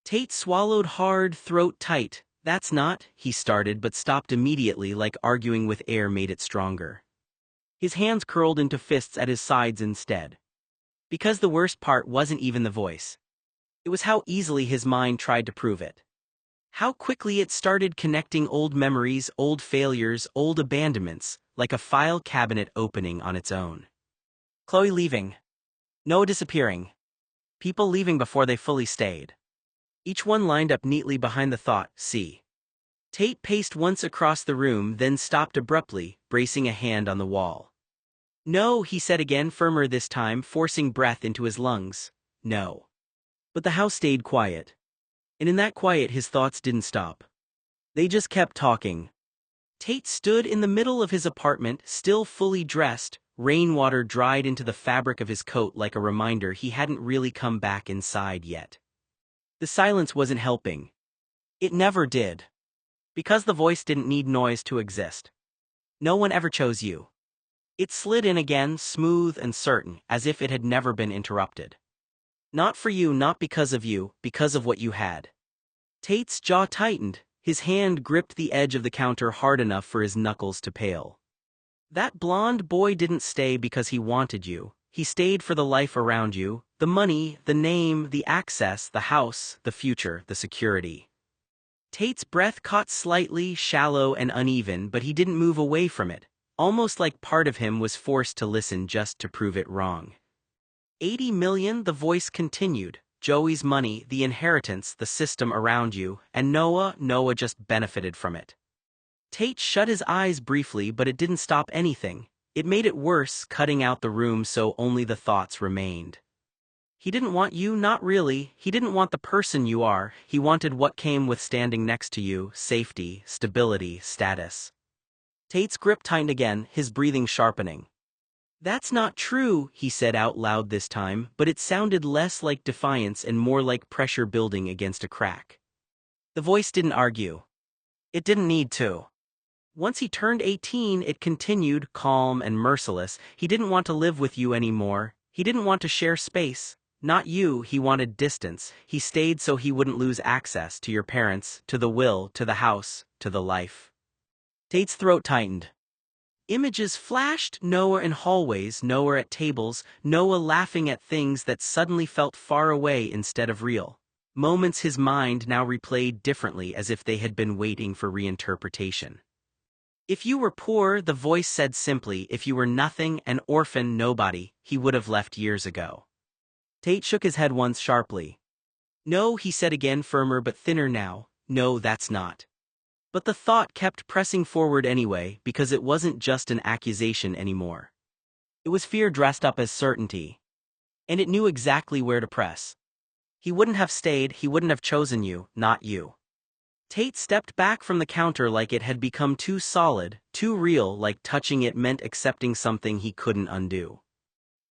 Tate swallowed hard, throat tight. That's not, he started but stopped immediately like arguing with air made it stronger. His hands curled into fists at his sides instead. Because the worst part wasn't even the voice. It was how easily his mind tried to prove it. How quickly it started connecting old memories, old failures, old abandonments, like a file cabinet opening on its own. Chloe leaving. Noah disappearing. People leaving before they fully stayed. Each one lined up neatly behind the thought, see. Tate paced once across the room, then stopped abruptly, bracing a hand on the wall. No, he said again, firmer this time, forcing breath into his lungs. No. But the house stayed quiet. And in that quiet his thoughts didn't stop. They just kept talking. Tate stood in the middle of his apartment, still fully dressed, rainwater dried into the fabric of his coat like a reminder he hadn't really come back inside yet. The silence wasn't helping. It never did. Because the voice didn't need noise to exist. No one ever chose you. It slid in again, smooth and certain, as if it had never been interrupted. Not for you, not because of you, because of what you had. Tate's jaw tightened, his hand gripped the edge of the counter hard enough for his knuckles to pale. That blonde boy didn't stay because he wanted you. He stayed for the life around you, the money, the name, the access, the house, the future, the security. Tate's breath caught slightly, shallow and uneven, but he didn't move away from it, almost like part of him was forced to listen just to prove it wrong. 80 million, the voice continued, Joey's money, the inheritance, the system around you, and Noah just benefited from it. Tate shut his eyes briefly, but it didn't stop anything. It made it worse, cutting out the room so only the thoughts remained. He didn't want you, not really. He didn't want the person you are. He wanted what came with standing next to you, safety, stability, status. Tate's grip tightened again, his breathing sharpening. That's not true, he said out loud this time, but it sounded less like defiance and more like pressure building against a crack. The voice didn't argue. It didn't need to. Once he turned 18, it continued, calm and merciless. He didn't want to live with you anymore. He didn't want to share space. Not you, he wanted distance. He stayed so he wouldn't lose access to your parents, to the will, to the house, to the life. Tate's throat tightened. Images flashed, Noah in hallways, Noah at tables, Noah laughing at things that suddenly felt far away instead of real. Moments his mind now replayed differently as if they had been waiting for reinterpretation. If you were poor, the voice said simply, if you were nothing, an orphan, nobody, he would have left years ago. Tate shook his head once sharply. No, he said again, firmer but thinner now, no, that's not. But the thought kept pressing forward anyway, because it wasn't just an accusation anymore. It was fear dressed up as certainty. And it knew exactly where to press. He wouldn't have stayed, he wouldn't have chosen you, not you. Tate stepped back from the counter like it had become too solid, too real, like touching it meant accepting something he couldn't undo.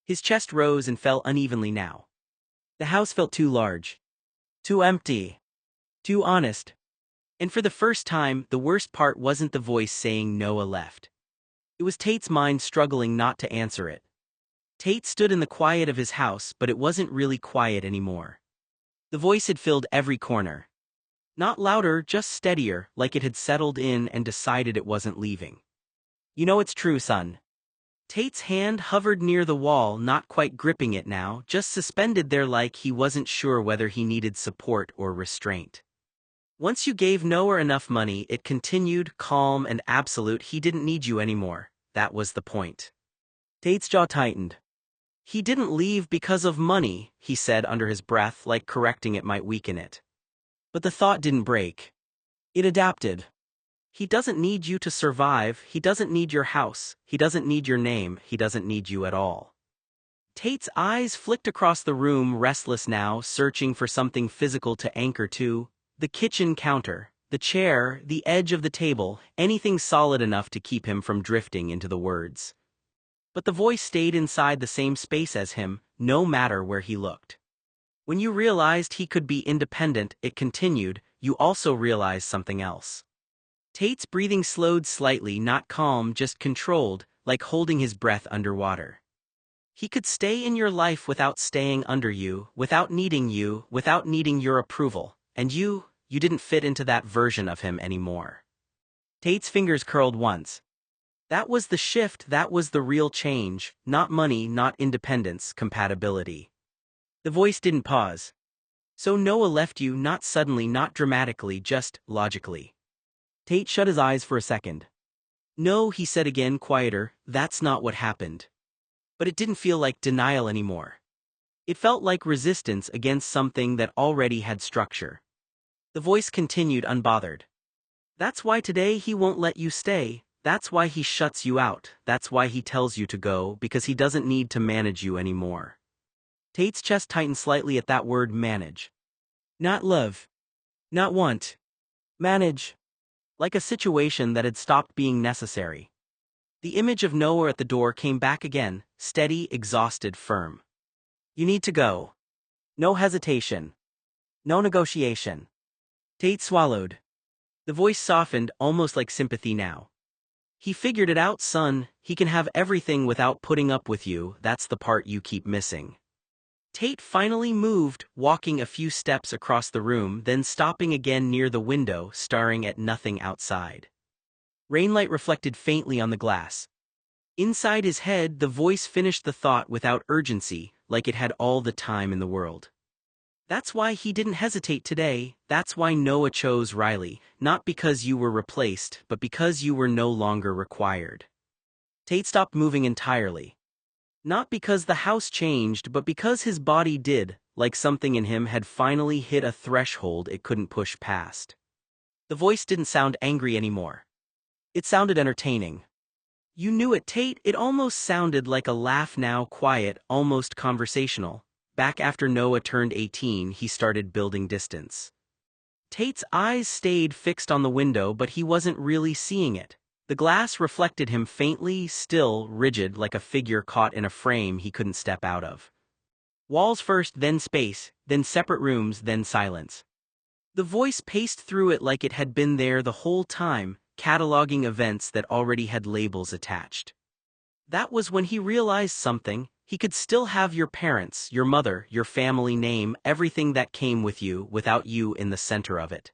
His chest rose and fell unevenly now. The house felt too large. Too empty. Too honest. And for the first time, the worst part wasn't the voice saying Noah left. It was Tate's mind struggling not to answer it. Tate stood in the quiet of his house, but it wasn't really quiet anymore. The voice had filled every corner. Not louder, just steadier, like it had settled in and decided it wasn't leaving. You know it's true, son. Tate's hand hovered near the wall, not quite gripping it now, just suspended there like he wasn't sure whether he needed support or restraint. Once you gave Noah enough money, it continued, calm and absolute, he didn't need you anymore. That was the point. Tate's jaw tightened. He didn't leave because of money, he said under his breath, like correcting it might weaken it. But the thought didn't break. It adapted. He doesn't need you to survive, he doesn't need your house, he doesn't need your name, he doesn't need you at all. Tate's eyes flicked across the room, restless now, searching for something physical to anchor to. The kitchen counter, the chair, the edge of the table, anything solid enough to keep him from drifting into the words. But the voice stayed inside the same space as him, no matter where he looked. When you realized he could be independent, it continued, you also realized something else. Tate's breathing slowed slightly, not calm, just controlled, like holding his breath underwater. He could stay in your life without staying under you, without needing your approval, and you didn't fit into that version of him anymore. Tate's fingers curled once. That was the shift, that was the real change, not money, not independence, compatibility. The voice didn't pause. So Noah left you, not suddenly, not dramatically, just logically. Tate shut his eyes for a second. No, he said again, quieter, that's not what happened. But it didn't feel like denial anymore. It felt like resistance against something that already had structure. The voice continued, unbothered. That's why today he won't let you stay, that's why he shuts you out, that's why he tells you to go, because he doesn't need to manage you anymore. Tate's chest tightened slightly at that word, manage. Not love. Not want. Manage. Like a situation that had stopped being necessary. The image of Noah at the door came back again, steady, exhausted, firm. You need to go. No hesitation. No negotiation. Tate swallowed. The voice softened, almost like sympathy now. He figured it out, son, he can have everything without putting up with you, that's the part you keep missing. Tate finally moved, walking a few steps across the room, then stopping again near the window, staring at nothing outside. Rainlight reflected faintly on the glass. Inside his head, the voice finished the thought without urgency, like it had all the time in the world. That's why he didn't hesitate today, that's why Noah chose Riley, not because you were replaced, but because you were no longer required. Tate stopped moving entirely. Not because the house changed, but because his body did, like something in him had finally hit a threshold it couldn't push past. The voice didn't sound angry anymore. It sounded entertaining. You knew it, Tate, it almost sounded like a laugh now, quiet, almost conversational. Back after Noah turned 18, he started building distance. Tate's eyes stayed fixed on the window, but he wasn't really seeing it. The glass reflected him faintly, still, rigid, like a figure caught in a frame he couldn't step out of. Walls first, then space, then separate rooms, then silence. The voice paced through it like it had been there the whole time, cataloging events that already had labels attached. That was when he realized something. He could still have your parents, your mother, your family name, everything that came with you, without you in the center of it.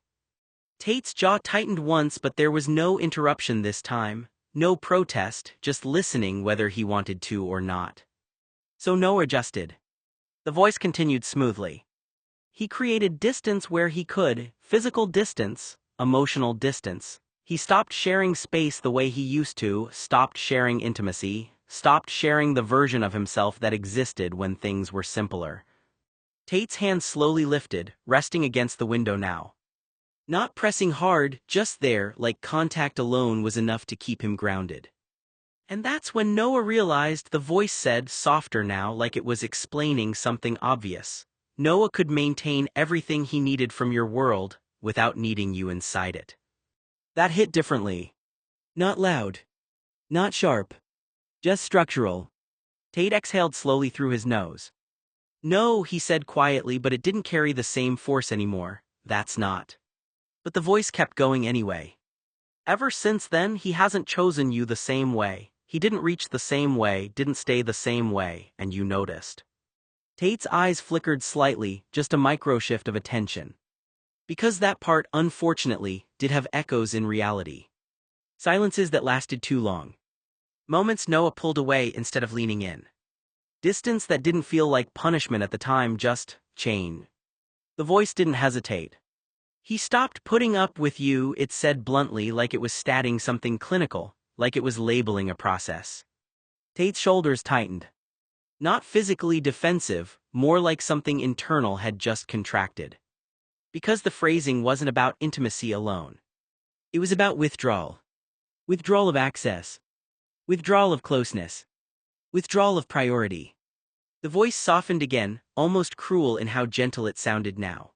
Tate's jaw tightened once, but there was no interruption this time, no protest, just listening whether he wanted to or not. So Noah adjusted. The voice continued smoothly. He created distance where he could, physical distance, emotional distance. He stopped sharing space the way he used to, stopped sharing intimacy, stopped sharing the version of himself that existed when things were simpler. Tate's hand slowly lifted, resting against the window now. Not pressing hard, just there, like contact alone was enough to keep him grounded. And that's when Noah realized, the voice said, softer now, like it was explaining something obvious. Noah could maintain everything he needed from your world, without needing you inside it. That hit differently. Not loud. Not sharp. Just structural. Tate exhaled slowly through his nose. No, he said quietly, but it didn't carry the same force anymore. That's not. But the voice kept going anyway. Ever since then, he hasn't chosen you the same way. He didn't reach the same way, didn't stay the same way, and you noticed. Tate's eyes flickered slightly, just a micro shift of attention. Because that part, unfortunately, did have echoes in reality. Silences that lasted too long. Moments Noah pulled away instead of leaning in. Distance that didn't feel like punishment at the time, just chain. The voice didn't hesitate. He stopped putting up with you, it said bluntly, like it was stating something clinical, like it was labeling a process. Tate's shoulders tightened. Not physically defensive, more like something internal had just contracted. Because the phrasing wasn't about intimacy alone. It was about withdrawal. Withdrawal of access. Withdrawal of closeness. Withdrawal of priority. The voice softened again, almost cruel in how gentle it sounded now.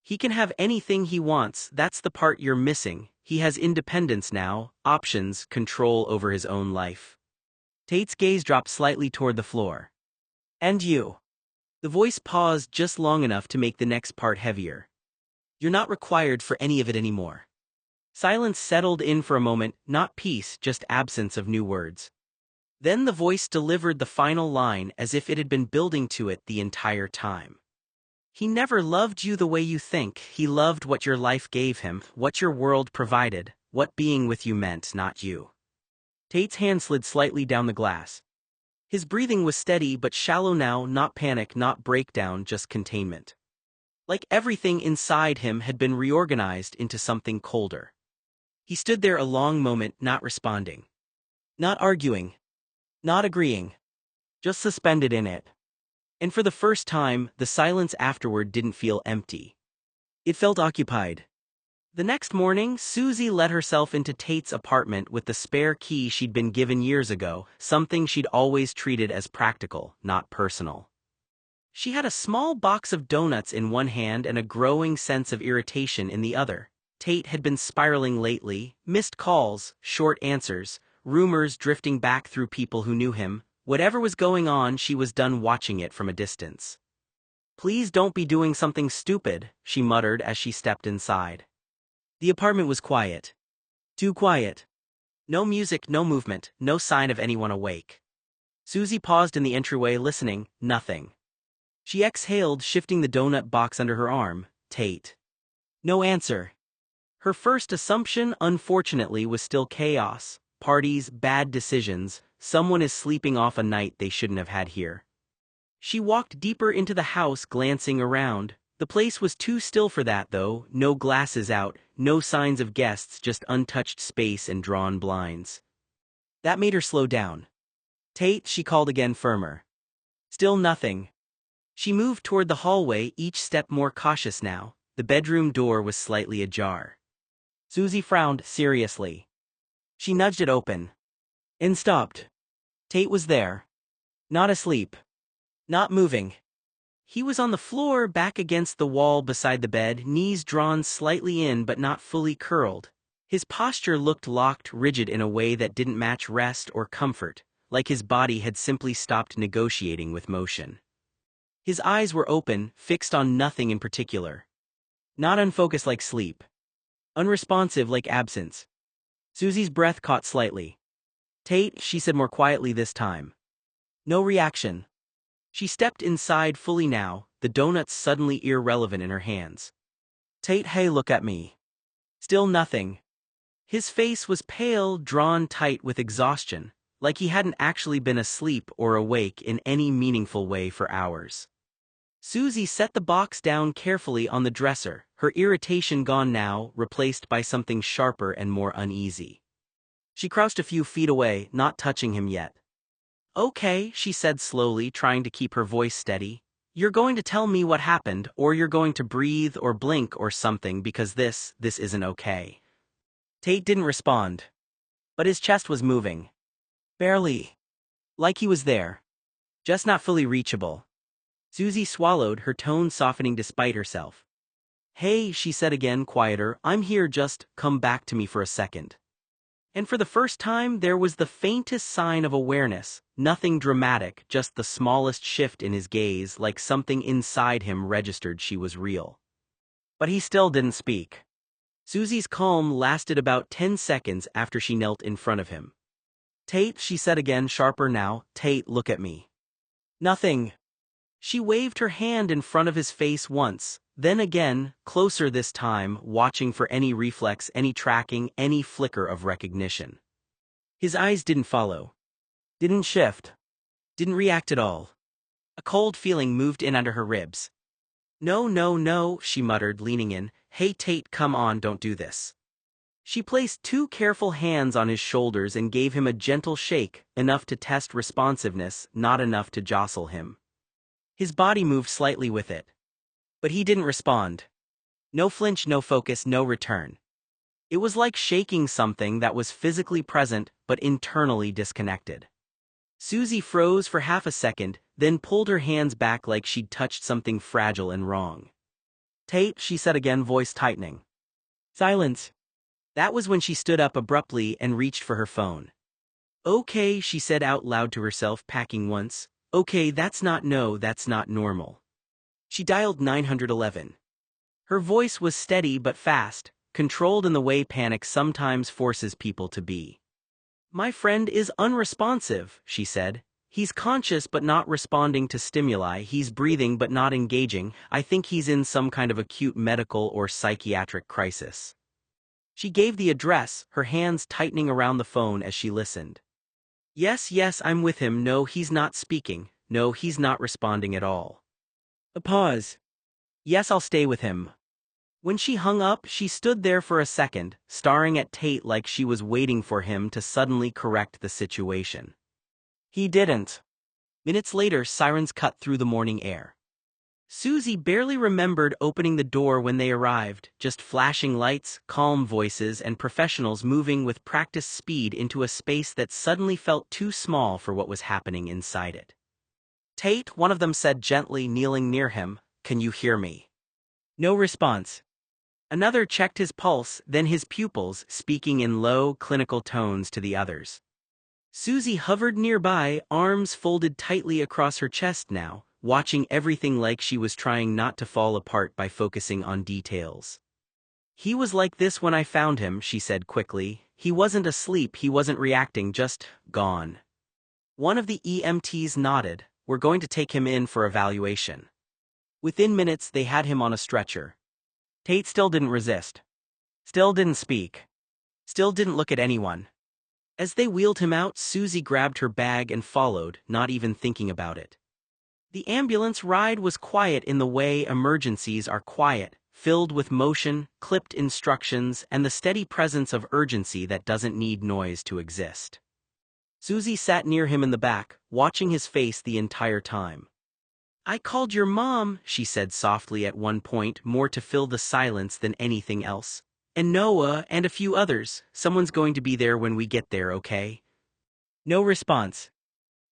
He can have anything he wants, that's the part you're missing. He has independence now, options, control over his own life. Tate's gaze dropped slightly toward the floor. And you. The voice paused just long enough to make the next part heavier. You're not required for any of it anymore. Silence settled in for a moment, not peace, just absence of new words. Then the voice delivered the final line as if it had been building to it the entire time. He never loved you the way you think. He loved what your life gave him, what your world provided, what being with you meant, not you. Tate's hand slid slightly down the glass. His breathing was steady but shallow now, not panic, not breakdown, just containment. Like everything inside him had been reorganized into something colder. He stood there a long moment, not responding. Not arguing. Not agreeing. Just suspended in it. And for the first time, the silence afterward didn't feel empty. It felt occupied. The next morning, Susie let herself into Tate's apartment with the spare key she'd been given years ago, something she'd always treated as practical, not personal. She had a small box of donuts in one hand and a growing sense of irritation in the other. Tate had been spiraling lately, missed calls, short answers, rumors drifting back through people who knew him. Whatever was going on, she was done watching it from a distance. "Please don't be doing something stupid," she muttered as she stepped inside. The apartment was quiet. Too quiet. No music, no movement, no sign of anyone awake. Susie paused in the entryway, listening, nothing. She exhaled, shifting the donut box under her arm. Tate. No answer. Her first assumption, unfortunately, was still chaos. Parties, bad decisions, someone is sleeping off a night they shouldn't have had here. She walked deeper into the house, glancing around. The place was too still for that, though. No glasses out, no signs of guests, just untouched space and drawn blinds. That made her slow down. "Tate," she called again, firmer. Still nothing. She moved toward the hallway, each step more cautious now. The bedroom door was slightly ajar. Susie frowned seriously. She nudged it open. And stopped. Tate was there. Not asleep. Not moving. He was on the floor, back against the wall beside the bed, knees drawn slightly in but not fully curled. His posture looked locked, rigid in a way that didn't match rest or comfort, like his body had simply stopped negotiating with motion. His eyes were open, fixed on nothing in particular. Not unfocused like sleep. Unresponsive like absence. Susie's breath caught slightly. "Tate," she said more quietly this time. No reaction. She stepped inside fully now, the donuts suddenly irrelevant in her hands. "Tate, hey, look at me." Still nothing. His face was pale, drawn tight with exhaustion, like he hadn't actually been asleep or awake in any meaningful way for hours. Susie set the box down carefully on the dresser, her irritation gone now, replaced by something sharper and more uneasy. She crouched a few feet away, not touching him yet. "Okay," she said slowly, trying to keep her voice steady. "You're going to tell me what happened, or you're going to breathe or blink or something, because this isn't okay." Tate didn't respond. But his chest was moving. Barely. Like he was there. Just not fully reachable. Susie swallowed, her tone softening despite herself. "Hey," she said again, quieter, "I'm here, just come back to me for a second." And for the first time, there was the faintest sign of awareness, nothing dramatic, just the smallest shift in his gaze, like something inside him registered she was real. But he still didn't speak. Susie's calm lasted about 10 seconds after she knelt in front of him. "Tate," she said again, sharper now, "Tate, look at me." Nothing. She waved her hand in front of his face once, then again, closer this time, watching for any reflex, any tracking, any flicker of recognition. His eyes didn't follow. Didn't shift. Didn't react at all. A cold feeling moved in under her ribs. No, no, no, she muttered, leaning in. Hey Tate, come on, don't do this. She placed two careful hands on his shoulders and gave him a gentle shake, enough to test responsiveness, not enough to jostle him. His body moved slightly with it. But he didn't respond. No flinch, no focus, no return. It was like shaking something that was physically present but internally disconnected. Susie froze for half a second, then pulled her hands back like she'd touched something fragile and wrong. Tate, she said again, voice tightening. Silence. That was when she stood up abruptly and reached for her phone. Okay, she said out loud to herself, packing once. Okay, that's not normal. She dialed 911. Her voice was steady but fast, controlled in the way panic sometimes forces people to be. My friend is unresponsive, she said. He's conscious but not responding to stimuli, he's breathing but not engaging. I think he's in some kind of acute medical or psychiatric crisis. She gave the address, her hands tightening around the phone as she listened. Yes, I'm with him. No, he's not speaking. No, he's not responding at all. A pause. Yes, I'll stay with him. When she hung up, she stood there for a second, staring at Tate like she was waiting for him to suddenly correct the situation. He didn't. Minutes later, sirens cut through the morning air. Susie barely remembered opening the door when they arrived, just flashing lights, calm voices, and professionals moving with practiced speed into a space that suddenly felt too small for what was happening inside it. Tate, one of them said gently, kneeling near him, "Can you hear me?" No response. Another checked his pulse, then his pupils, speaking in low, clinical tones to the others. Susie hovered nearby, arms folded tightly across her chest now, watching everything like she was trying not to fall apart by focusing on details. He was like this when I found him, she said quickly. He wasn't asleep, he wasn't reacting, just gone. One of the EMTs nodded. We're going to take him in for evaluation. Within minutes, they had him on a stretcher. Tate still didn't resist. Still didn't speak. Still didn't look at anyone. As they wheeled him out, Susie grabbed her bag and followed, not even thinking about it. The ambulance ride was quiet in the way emergencies are quiet, filled with motion, clipped instructions, and the steady presence of urgency that doesn't need noise to exist. Susie sat near him in the back, watching his face the entire time. I called your mom, she said softly at one point, more to fill the silence than anything else. And Noah and a few others. Someone's going to be there when we get there, okay? No response.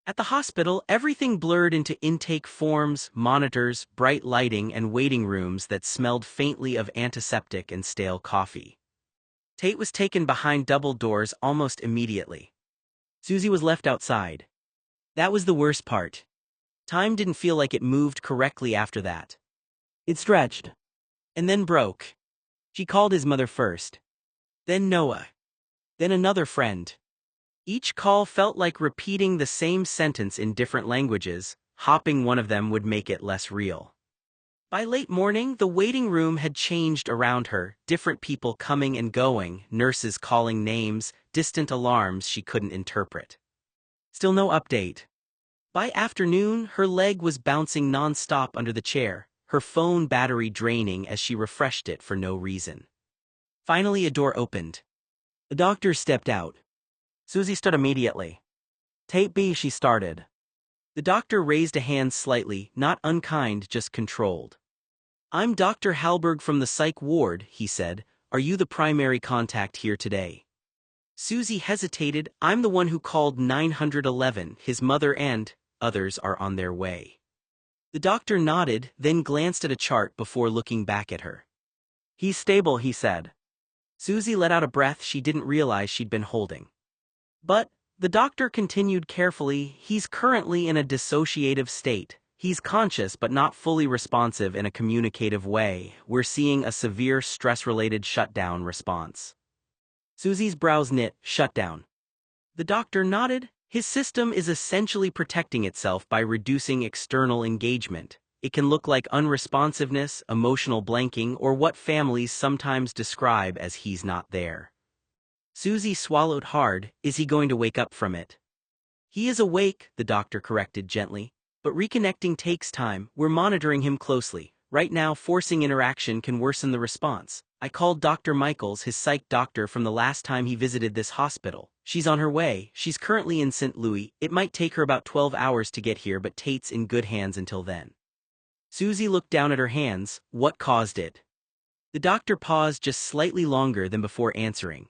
At the hospital, everything blurred into intake forms, monitors, bright lighting, and waiting rooms that smelled faintly of antiseptic and stale coffee. Tate was taken behind double doors almost immediately. Susie was left outside. That was the worst part. Time didn't feel like it moved correctly after that. It stretched. And then broke. She called his mother first. Then Noah. Then another friend. Each call felt like repeating the same sentence in different languages. Hopping one of them would make it less real. By late morning, the waiting room had changed around her, different people coming and going, nurses calling names, distant alarms she couldn't interpret. Still no update. By afternoon, her leg was bouncing non-stop under the chair, her phone battery draining as she refreshed it for no reason. Finally, a door opened. The doctor stepped out. Susie stood immediately. Tate B, she started. The doctor raised a hand slightly, not unkind, just controlled. I'm Dr. Halberg from the psych ward, he said. Are you the primary contact here today? Susie hesitated. I'm the one who called 911. His mother and others are on their way. The doctor nodded, then glanced at a chart before looking back at her. He's stable, he said. Susie let out a breath she didn't realize she'd been holding. But, the doctor continued carefully, he's currently in a dissociative state. He's conscious but not fully responsive in a communicative way. We're seeing a severe stress-related shutdown response. Susie's brows knit. Shutdown. The doctor nodded. His system is essentially protecting itself by reducing external engagement. It can look like unresponsiveness, emotional blanking, or what families sometimes describe as he's not there. Susie swallowed hard. Is he going to wake up from it? He is awake, the doctor corrected gently. But reconnecting takes time. We're monitoring him closely. Right now, forcing interaction can worsen the response. I called Dr. Michaels, his psych doctor from the last time he visited this hospital. She's on her way. She's currently in St. Louis. It might take her about 12 hours to get here, but Tate's in good hands until then. Susie looked down at her hands. What caused it? The doctor paused just slightly longer than before answering.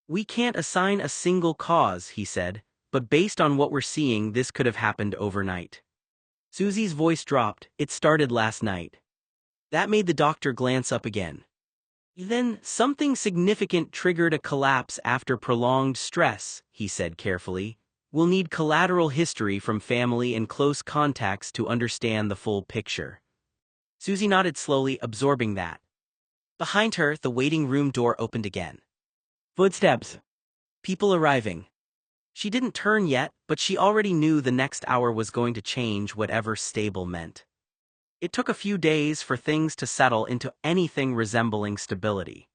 We can't assign a single cause, he said, but based on what we're seeing, this could have happened overnight. Susie's voice dropped. It started last night. That made the doctor glance up again. Then, something significant triggered a collapse after prolonged stress, he said carefully. We'll need collateral history from family and close contacts to understand the full picture. Susie nodded slowly, absorbing that. Behind her, the waiting room door opened again. Footsteps. People arriving. She didn't turn yet, but she already knew the next hour was going to change whatever stable meant. It took a few days for things to settle into anything resembling stability.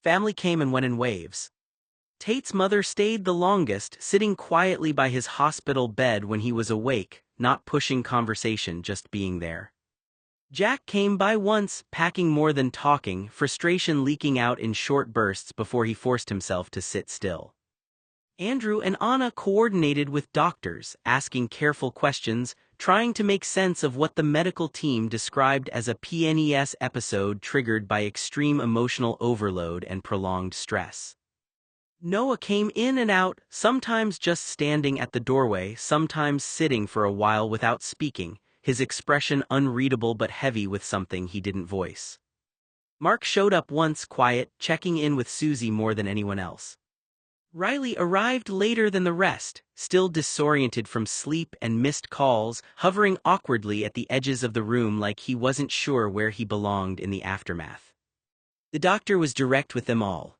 Family came and went in waves. Tate's mother stayed the longest, sitting quietly by his hospital bed when he was awake, not pushing conversation, just being there. Jack came by once, packing more than talking, frustration leaking out in short bursts before he forced himself to sit still. Andrew and Anna coordinated with doctors, asking careful questions, trying to make sense of what the medical team described as a PNES episode triggered by extreme emotional overload and prolonged stress. Noah came in and out, sometimes just standing at the doorway, sometimes sitting for a while without speaking, his expression unreadable but heavy with something he didn't voice. Mark showed up once, quiet, checking in with Susie more than anyone else. Riley arrived later than the rest, still disoriented from sleep and missed calls, hovering awkwardly at the edges of the room like he wasn't sure where he belonged in the aftermath. The doctor was direct with them all.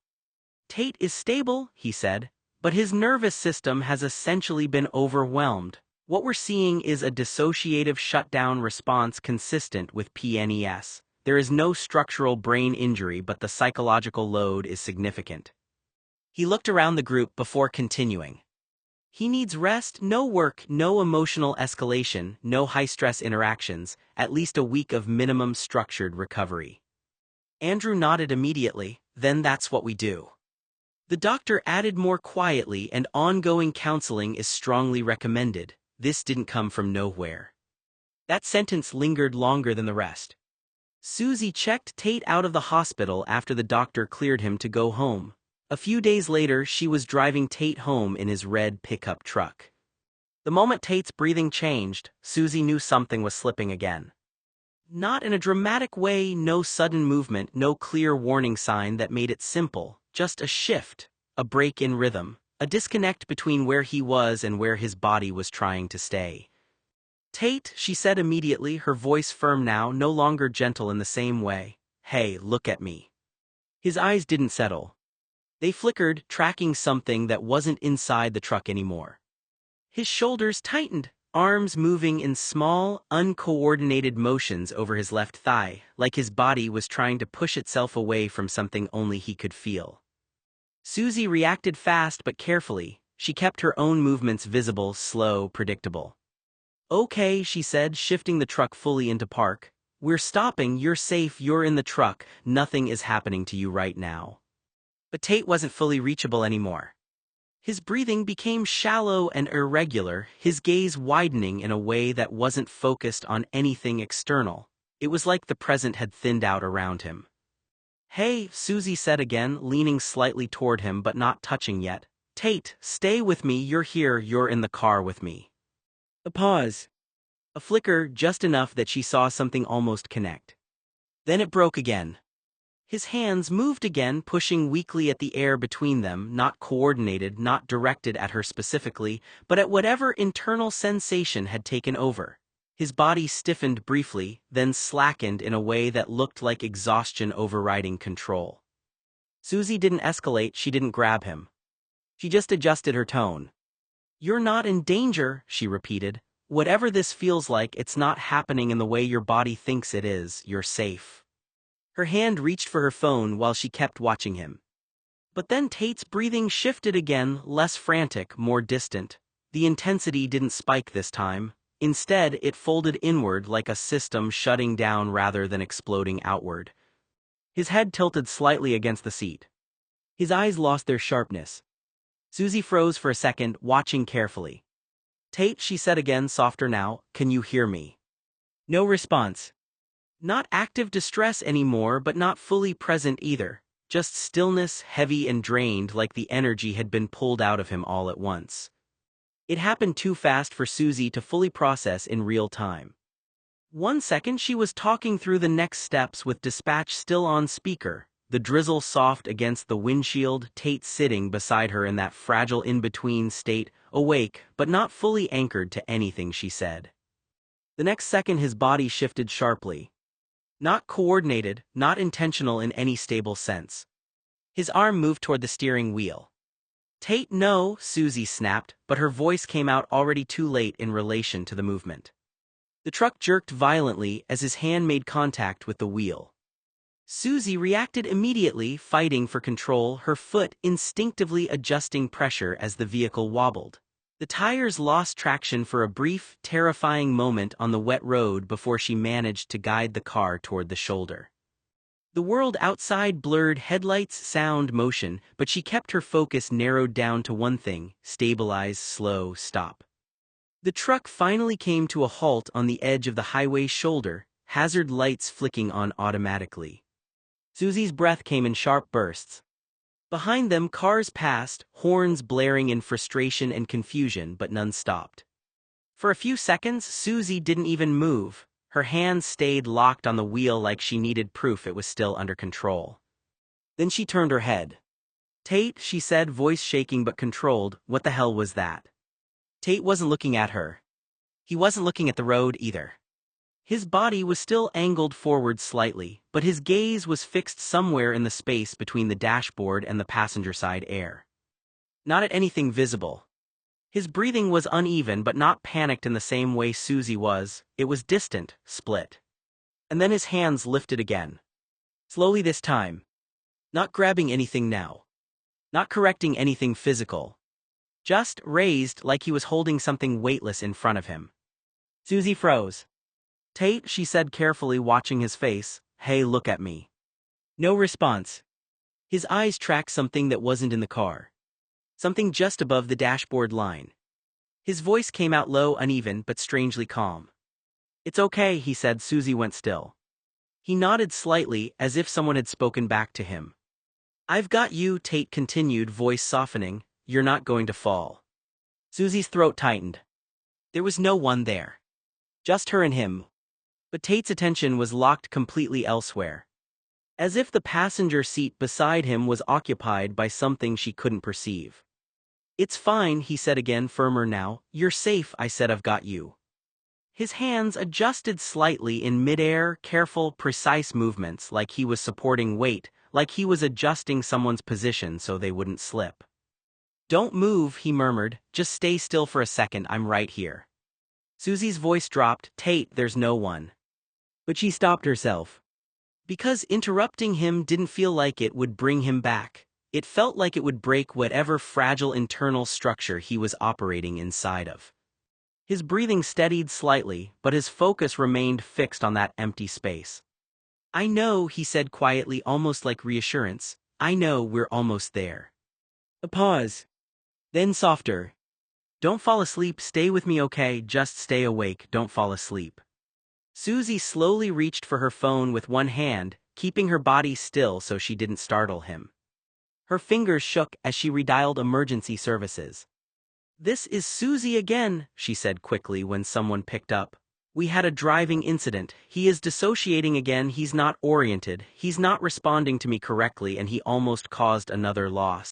Tate is stable, he said, but his nervous system has essentially been overwhelmed. What we're seeing is a dissociative shutdown response consistent with PNES. There is no structural brain injury, but the psychological load is significant. He looked around the group before continuing. He needs rest, no work, no emotional escalation, no high-stress interactions, at least a week of minimum structured recovery. Andrew nodded immediately. Then that's what we do. The doctor added more quietly, and ongoing counseling is strongly recommended. This didn't come from nowhere. That sentence lingered longer than the rest. Susie checked Tate out of the hospital after the doctor cleared him to go home. A few days later, she was driving Tate home in his red pickup truck. The moment Tate's breathing changed, Susie knew something was slipping again. Not in a dramatic way, no sudden movement, no clear warning sign that made it simple, just a shift, a break in rhythm, a disconnect between where he was and where his body was trying to stay. Tate, she said immediately, her voice firm now, no longer gentle in the same way. Hey, look at me. His eyes didn't settle. They flickered, tracking something that wasn't inside the truck anymore. His shoulders tightened, arms moving in small, uncoordinated motions over his left thigh, like his body was trying to push itself away from something only he could feel. Susie reacted fast but carefully. She kept her own movements visible, slow, predictable. Okay, she said, shifting the truck fully into park. We're stopping, you're safe, you're in the truck, nothing is happening to you right now. But Tate wasn't fully reachable anymore. His breathing became shallow and irregular, his gaze widening in a way that wasn't focused on anything external. It was like the present had thinned out around him. Hey, Susie said again, leaning slightly toward him but not touching yet. Tate, stay with me, you're here, you're in the car with me. A pause. A flicker, just enough that she saw something almost connect. Then it broke again. His hands moved again, pushing weakly at the air between them, not coordinated, not directed at her specifically, but at whatever internal sensation had taken over. His body stiffened briefly, then slackened in a way that looked like exhaustion overriding control. Susie didn't escalate, she didn't grab him. She just adjusted her tone. You're not in danger, she repeated. Whatever this feels like, it's not happening in the way your body thinks it is, you're safe. Her hand reached for her phone while she kept watching him. But then Tate's breathing shifted again, less frantic, more distant. The intensity didn't spike this time. Instead, it folded inward like a system shutting down rather than exploding outward. His head tilted slightly against the seat. His eyes lost their sharpness. Susie froze for a second, watching carefully. "Tate," she said again, softer now, "can you hear me?" No response. Not active distress anymore, but not fully present either. Just stillness, heavy and drained, like the energy had been pulled out of him all at once. It happened too fast for Susie to fully process in real time. 1 second she was talking through the next steps with dispatch still on speaker, the drizzle soft against the windshield, Tate sitting beside her in that fragile in-between state, awake but not fully anchored to anything she said. The next second his body shifted sharply. Not coordinated, not intentional in any stable sense. His arm moved toward the steering wheel. "Tate, no," Susie snapped, but her voice came out already too late in relation to the movement. The truck jerked violently as his hand made contact with the wheel. Susie reacted immediately, fighting for control, her foot instinctively adjusting pressure as the vehicle wobbled. The tires lost traction for a brief, terrifying moment on the wet road before she managed to guide the car toward the shoulder. The world outside blurred, headlights, sound, motion, but she kept her focus narrowed down to one thing: stabilize, slow, stop. The truck finally came to a halt on the edge of the highway's shoulder, hazard lights flicking on automatically. Susie's breath came in sharp bursts. Behind them, cars passed, horns blaring in frustration and confusion, but none stopped. For a few seconds, Susie didn't even move. Her hands stayed locked on the wheel like she needed proof it was still under control. Then she turned her head. "Tate," she said, voice shaking but controlled, "what the hell was that?" Tate wasn't looking at her. He wasn't looking at the road either. His body was still angled forward slightly, but his gaze was fixed somewhere in the space between the dashboard and the passenger side air. Not at anything visible. His breathing was uneven but not panicked in the same way Susie was. It was distant, split. And then his hands lifted again. Slowly this time. Not grabbing anything now. Not correcting anything physical. Just raised, like he was holding something weightless in front of him. Susie froze. "Tate," she said carefully, watching his face, "hey, look at me." No response. His eyes tracked something that wasn't in the car. Something just above the dashboard line. His voice came out low, uneven, but strangely calm. "It's okay," he said. Susie went still. He nodded slightly, as if someone had spoken back to him. "I've got you," Tate continued, voice softening. "You're not going to fall." Susie's throat tightened. There was no one there. Just her and him. But Tate's attention was locked completely elsewhere. As if the passenger seat beside him was occupied by something she couldn't perceive. "It's fine," he said again, firmer now. "You're safe," I said. "I've got you." His hands adjusted slightly in midair, careful, precise movements, like he was supporting weight, like he was adjusting someone's position so they wouldn't slip. "Don't move," he murmured. "Just stay still for a second. I'm right here." Susie's voice dropped. "Tate, there's no one." But she stopped herself. Because interrupting him didn't feel like it would bring him back. It felt like it would break whatever fragile internal structure he was operating inside of. His breathing steadied slightly, but his focus remained fixed on that empty space. "I know," he said quietly, almost like reassurance. "I know, we're almost there." A pause. Then softer. "Don't fall asleep, stay with me, okay? Just stay awake, don't fall asleep." Susie slowly reached for her phone with one hand, keeping her body still so she didn't startle him. Her fingers shook as she redialed emergency services. "This is Susie again," she said quickly when someone picked up. "We had a driving incident. He is dissociating again, he's not oriented, he's not responding to me correctly, and he almost caused another loss."